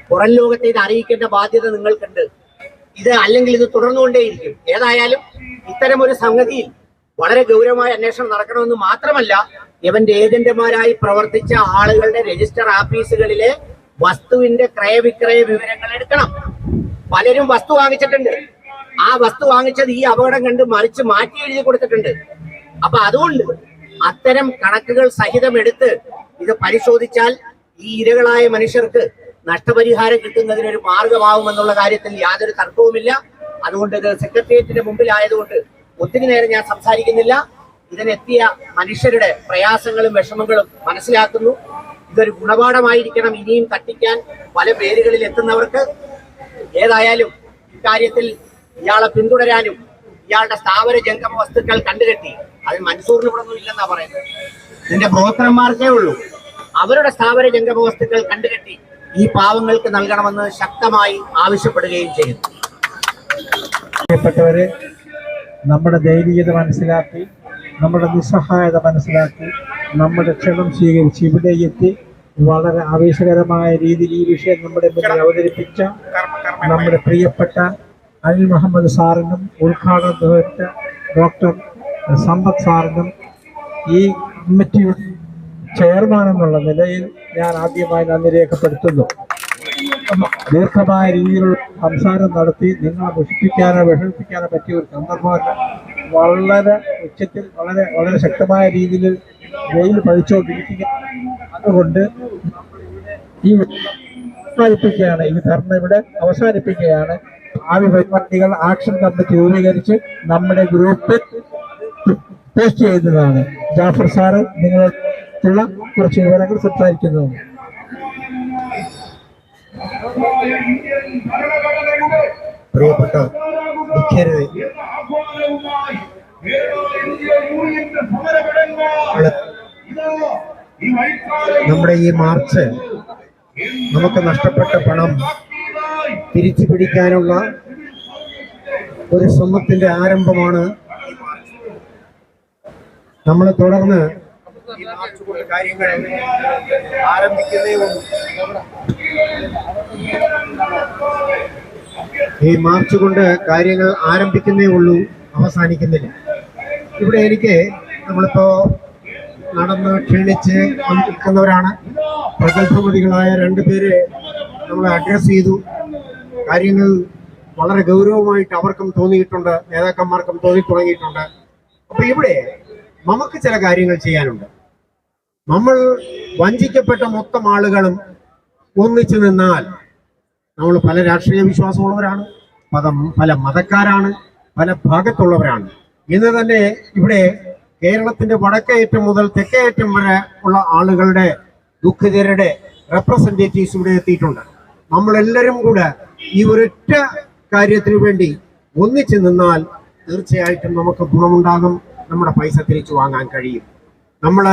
പുറം ലോകത്തെ ഇത് അറിയിക്കേണ്ട ബാധ്യത നിങ്ങൾക്കുണ്ട്. അല്ലെങ്കിൽ ഇത് തുടർന്നുകൊണ്ടേയിരിക്കും. ഏതായാലും ഇത്തരം ഒരു സംഗതിയിൽ വളരെ ഗൗരവമായ അന്വേഷണം നടക്കണമെന്ന് മാത്രമല്ല, ഇവന്റെ ഏജന്റുമാരായി പ്രവർത്തിച്ച ആളുകളുടെ രജിസ്റ്റർ ഓഫീസുകളിലെ വസ്തുവിന്റെ ക്രയവിക്രയ വിവരങ്ങൾ എടുക്കണം. പലരും വസ്തു വാങ്ങിച്ചിട്ടുണ്ട്. ആ വസ്തു വാങ്ങിച്ചത് ഈ അപകടം കണ്ട് മറിച്ച് മാറ്റി എഴുതി കൊടുത്തിട്ടുണ്ട്. അപ്പൊ അതുകൊണ്ട് അത്തരം കണക്കുകൾ സഹിതം എടുത്ത് ഇത് പരിശോധിച്ചാൽ ഈ ഇരകളായ മനുഷ്യർക്ക് നഷ്ടപരിഹാരം കിട്ടുന്നതിനൊരു മാർഗമാവുമെന്നുള്ള കാര്യത്തിൽ യാതൊരു തർക്കവുമില്ല. അതുകൊണ്ട് ഇത് സെക്രട്ടേറിയറ്റിന്റെ മുമ്പിലായതുകൊണ്ട് ഒത്തിരി നേരം ഞാൻ സംസാരിക്കുന്നില്ല. ഇതിനെത്തിയ മനുഷ്യരുടെ പ്രയാസങ്ങളും വിഷമങ്ങളും മനസ്സിലാക്കുന്നു. ഇതൊരു ഗുണപാഠമായിരിക്കണം ഇനിയും തട്ടിക്കാൻ പല പേരുകളിൽ എത്തുന്നവർക്ക്. ഏതായാലും ഇക്കാര്യത്തിൽ ഇയാളെ പിന്തുടരാനും ഇയാളുടെ സ്ഥാവര ജംഗമ വസ്തുക്കൾ കണ്ടുകെട്ടി, അത് മൻസൂറിന് ഇവിടെ ഒന്നും ഇല്ലെന്നാ പറയുന്നത്, ഇതിന്റെ ബ്രോക്കർമാർക്കേ ഉള്ളൂ. അവരുടെ സ്ഥാവര ജംഗമ വസ്തുക്കൾ കണ്ടുകെട്ടി ഈ പാവങ്ങൾക്ക് നൽകണമെന്ന് ശക്തമായി ആവശ്യപ്പെടുകയും ചെയ്യുന്നു. പ്രിയപ്പെട്ടവരെ, നമ്മുടെ ദയനീയത മനസ്സിലാക്കി, നമ്മുടെ നിസ്സഹായത മനസ്സിലാക്കി, നമ്മുടെ ക്ഷണം സ്വീകരിച്ച് ഇവിടെ എത്തി വളരെ ആവേശകരമായ രീതിയിൽ ഈ വിഷയം നമ്മുടെ മുന്നിൽ അവതരിപ്പിച്ച നമ്മുടെ പ്രിയപ്പെട്ട അനിൽ മുഹമ്മദ് സാറിനും ഉദ്ഘാടനം നിർവഹിച്ച ഡോക്ടർ സമ്പത്ത് സാറിനും ഈ കമ്മിറ്റിയുടെ ചെയർമാൻ എന്നുള്ള നിലയിൽ ഞാൻ ആദ്യമായി നന്ദി രേഖപ്പെടുത്തുന്നു. ദീർഘമായ രീതിയിലുള്ള സംസാരം നടത്തി നിങ്ങളെ മുഷിപ്പിക്കാനോ വിഷമിപ്പിക്കാനോ പറ്റിയ ഒരു സന്ദർഭമല്ല. വളരെ ഉച്ചത്തിൽ വളരെ ശക്തമായ രീതിയിൽ വെയിൽ പതിച്ചുകൊണ്ടിരിക്കുക. അതുകൊണ്ട് ഈ അവസാനിപ്പിക്കുകയാണ്, ഈ ധർണ ഇവിടെ അവസാനിപ്പിക്കുകയാണ്. ഭാവി പരിപാടികൾ ആക്ഷൻ കമ്മിറ്റി രൂപീകരിച്ച് നമ്മുടെ ഗ്രൂപ്പിൽ പോസ്റ്റ് ചെയ്യുന്നതാണ്. ജാഫർ സാറ് നിങ്ങളുള്ള കുറച്ച് വിവരങ്ങൾ സംസാരിക്കുന്നതാണ്. പ്രിയപ്പെട്ട മുഖ്യരെ, നമ്മുടെ ഈ മാർച്ച് നമുക്ക് നഷ്ടപ്പെട്ട പണം തിരിച്ചു പിടിക്കാനുള്ള ഒരു ശ്രമത്തിന്റെ ആരംഭമാണ്. നമ്മൾ തുടർന്ന് ഈ മാർച്ച് കൊണ്ട് കാര്യങ്ങൾ ആരംഭിക്കുന്നേ ഉള്ളൂ. ഈ മാർച്ച് കൊണ്ട് കാര്യങ്ങൾ ആരംഭിക്കുന്നേ ഉള്ളൂ, അവസാനിക്കുന്നില്ല. ഇവിടെ എനിക്ക് നമ്മളിപ്പോ നടന്ന് ക്ഷീണിച്ച് നിൽക്കുന്നവരാണ്. പ്രഗത്ഭമതികളായ 2 പേര് നമ്മളെ അഡ്രസ് ചെയ്തു. കാര്യങ്ങൾ വളരെ ഗൗരവമായിട്ട് അവർക്കും തോന്നിയിട്ടുണ്ട്, നേതാക്കന്മാർക്കും തോന്നി തുടങ്ങിയിട്ടുണ്ട്. അപ്പൊ ഇവിടെ നമുക്ക് ചില കാര്യങ്ങൾ ചെയ്യാനുണ്ട്. നമ്മൾ വഞ്ചിക്കപ്പെട്ട മൊത്തം ആളുകളും ഒന്നിച്ചു നിന്നാൽ നമ്മൾ പല രാഷ്ട്രീയ വിശ്വാസമുള്ളവരാണ്, പല മതക്കാരാണ്, പല ഭാഗത്തുള്ളവരാണ്. ഇന്ന് തന്നെ ഇവിടെ കേരളത്തിന്റെ വടക്കേയറ്റം മുതൽ തെക്കേയറ്റം വരെ ഉള്ള ആളുകളുടെ ദുഃഖിതരുടെ റെപ്രസെന്റേറ്റീവ്സ് ഇവിടെ എത്തിയിട്ടുണ്ട്. നമ്മളെല്ലാവരും കൂടെ ഈ ഒരൊറ്റ കാര്യത്തിന് വേണ്ടി ഒന്നിച്ചു നിന്നാൽ തീർച്ചയായിട്ടും നമുക്ക് ഗുണമുണ്ടാകും, നമ്മുടെ പൈസ തിരിച്ചു വാങ്ങാൻ കഴിയും. നമ്മൾ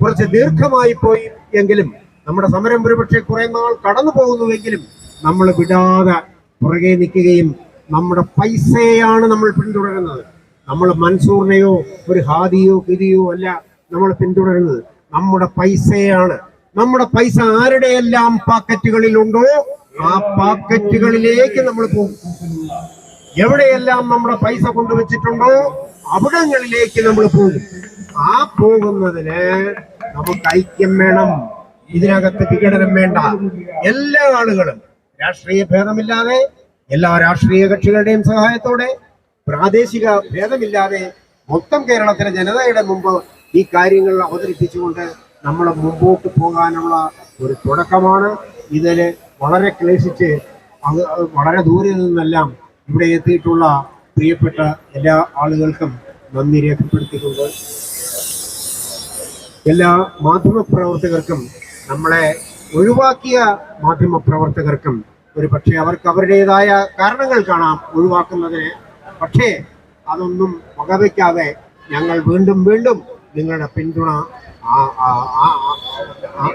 കുറച്ച് ദീർഘമായി പോയി എങ്കിലും നമ്മുടെ സമരം ഒരുപക്ഷെ കുറെ നാൾ കടന്നു പോകുന്നുവെങ്കിലും നമ്മൾ വിടാതെ പുറകെ നിൽക്കുകയും നമ്മുടെ പൈസയാണ് നമ്മൾ പിന്തുടരുന്നത്. നമ്മൾ മൻസൂറിനെയോ ഒരു ഹാദിയോ ഗിരിയോ അല്ല നമ്മൾ പിന്തുടരുന്നത്, നമ്മുടെ പൈസയാണ്. നമ്മുടെ പൈസ ആരുടെയെല്ലാം പാക്കറ്റുകളിലുണ്ടോ ആ പാക്കറ്റുകളിലേക്ക് നമ്മൾ പോകും. എവിടെയെല്ലാം നമ്മുടെ പൈസ കൊണ്ടുവച്ചിട്ടുണ്ടോ അവിടങ്ങളിലേക്ക് നമ്മൾ പോകും. ആ പോകുന്നതിന് നമുക്ക് ഐക്യം വേണം. ഇതിനകത്ത് വിഘടനം വേണ്ട. എല്ലാ ആളുകളും രാഷ്ട്രീയ ഭേദമില്ലാതെ, എല്ലാ രാഷ്ട്രീയ കക്ഷികളുടെയും സഹായത്തോടെ, പ്രാദേശിക ഭേദമില്ലാതെ മൊത്തം കേരളത്തിലെ ജനതയുടെ മുമ്പ് ഈ കാര്യങ്ങൾ അവതരിപ്പിച്ചുകൊണ്ട് നമ്മൾ മുമ്പോട്ട് പോകാനുള്ള ഒരു തുടക്കമാണ്. ഇതിൽ വളരെ ക്ലേശിച്ച് വളരെ ദൂരെ നിന്നെല്ലാം ഇവിടെ എത്തിയിട്ടുള്ള പ്രിയപ്പെട്ട എല്ലാ ആളുകൾക്കും നന്ദി രേഖപ്പെടുത്തിക്കൊണ്ട് എല്ലാ മാധ്യമപ്രവർത്തകർക്കും, നമ്മളെ ഒഴിവാക്കിയ മാധ്യമപ്രവർത്തകർക്കും ഒരു പക്ഷേ അവർക്ക് അവരുടേതായ കാരണങ്ങൾ കാണാം ഒഴിവാക്കുന്നതിന്. പക്ഷേ അതൊന്നും വകവയ്ക്കാതെ ഞങ്ങൾ വീണ്ടും വീണ്ടും നിങ്ങളുടെ പിന്തുണ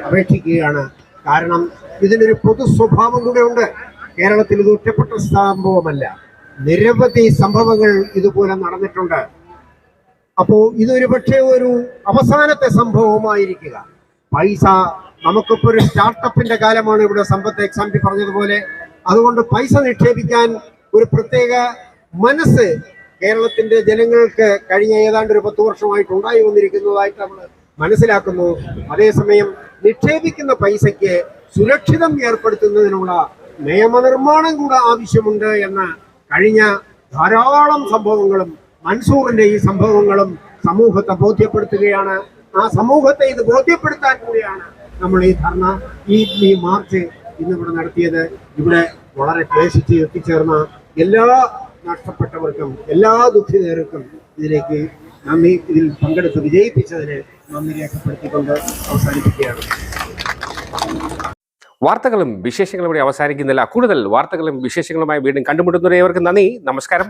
അപേക്ഷിക്കുകയാണ്. കാരണം ഇതിനൊരു പൊതു സ്വഭാവം കൂടെ ഉണ്ട്. കേരളത്തിൽ ഇത് ഒറ്റപ്പെട്ട സംഭവമല്ല, നിരവധി സംഭവങ്ങൾ ഇതുപോലെ നടന്നിട്ടുണ്ട്. അപ്പോൾ ഇതൊരു പക്ഷേ ഒരു അവസാനത്തെ സംഭവമായിരിക്കുക. പൈസ നമുക്കിപ്പോൾ ഒരു സ്റ്റാർട്ടപ്പിന്റെ കാലമാണ് ഇവിടെ സമ്പത്ത് എക്സാംപിൾ പറഞ്ഞതുപോലെ. അതുകൊണ്ട് പൈസ നിക്ഷേപിക്കാൻ ഒരു പ്രത്യേക മനസ്സ് കേരളത്തിന്റെ ജനങ്ങൾക്ക് കഴിഞ്ഞ ഏതാണ്ട് ഒരു 10 വർഷമായിട്ട് ഉണ്ടായി വന്നിരിക്കുന്നതായിട്ട് നമ്മൾ മനസ്സിലാക്കുന്നു. അതേസമയം നിക്ഷേപിക്കുന്ന പൈസയ്ക്ക് സുരക്ഷിതം ഏർപ്പെടുത്തുന്നതിനുള്ള നിയമനിർമ്മാണം കൂടെ ആവശ്യമുണ്ട് എന്ന് കഴിഞ്ഞ ധാരാളം സംഭവങ്ങളും മൻസൂറിന്റെ ഈ സംഭവങ്ങളും സമൂഹത്തെ ബോധ്യപ്പെടുത്തുകയാണ്. ആ സമൂഹത്തെ ഇത് ബോധ്യപ്പെടുത്താൻ കൂടിയാണ് നമ്മൾ ഈ ധർണ, ഈ മാർച്ച് ഇന്നിവിടെ നടത്തിയത്. ഇവിടെ വളരെ ക്ലേശിച്ച് എത്തിച്ചേർന്ന എല്ലാ നഷ്ടപ്പെട്ടവർക്കും എല്ലാ ദുഃഖിതർക്കും ഇതിലേക്ക് നന്ദി, ഇതിൽ പങ്കെടുത്ത് വിജയിപ്പിച്ചതിന് നന്ദി രേഖപ്പെടുത്തിക്കൊണ്ട് അവസാനിപ്പിക്കുകയാണ്. വാർത്തകളും വിശേഷങ്ങളും ഇവിടെ അവസാനിക്കുന്നില്ല. കൂടുതൽ വാർത്തകളും വിശേഷങ്ങളുമായി വീണ്ടും കണ്ടുമുട്ടുന്നവരേവർക്കും നന്ദി, നമസ്കാരം.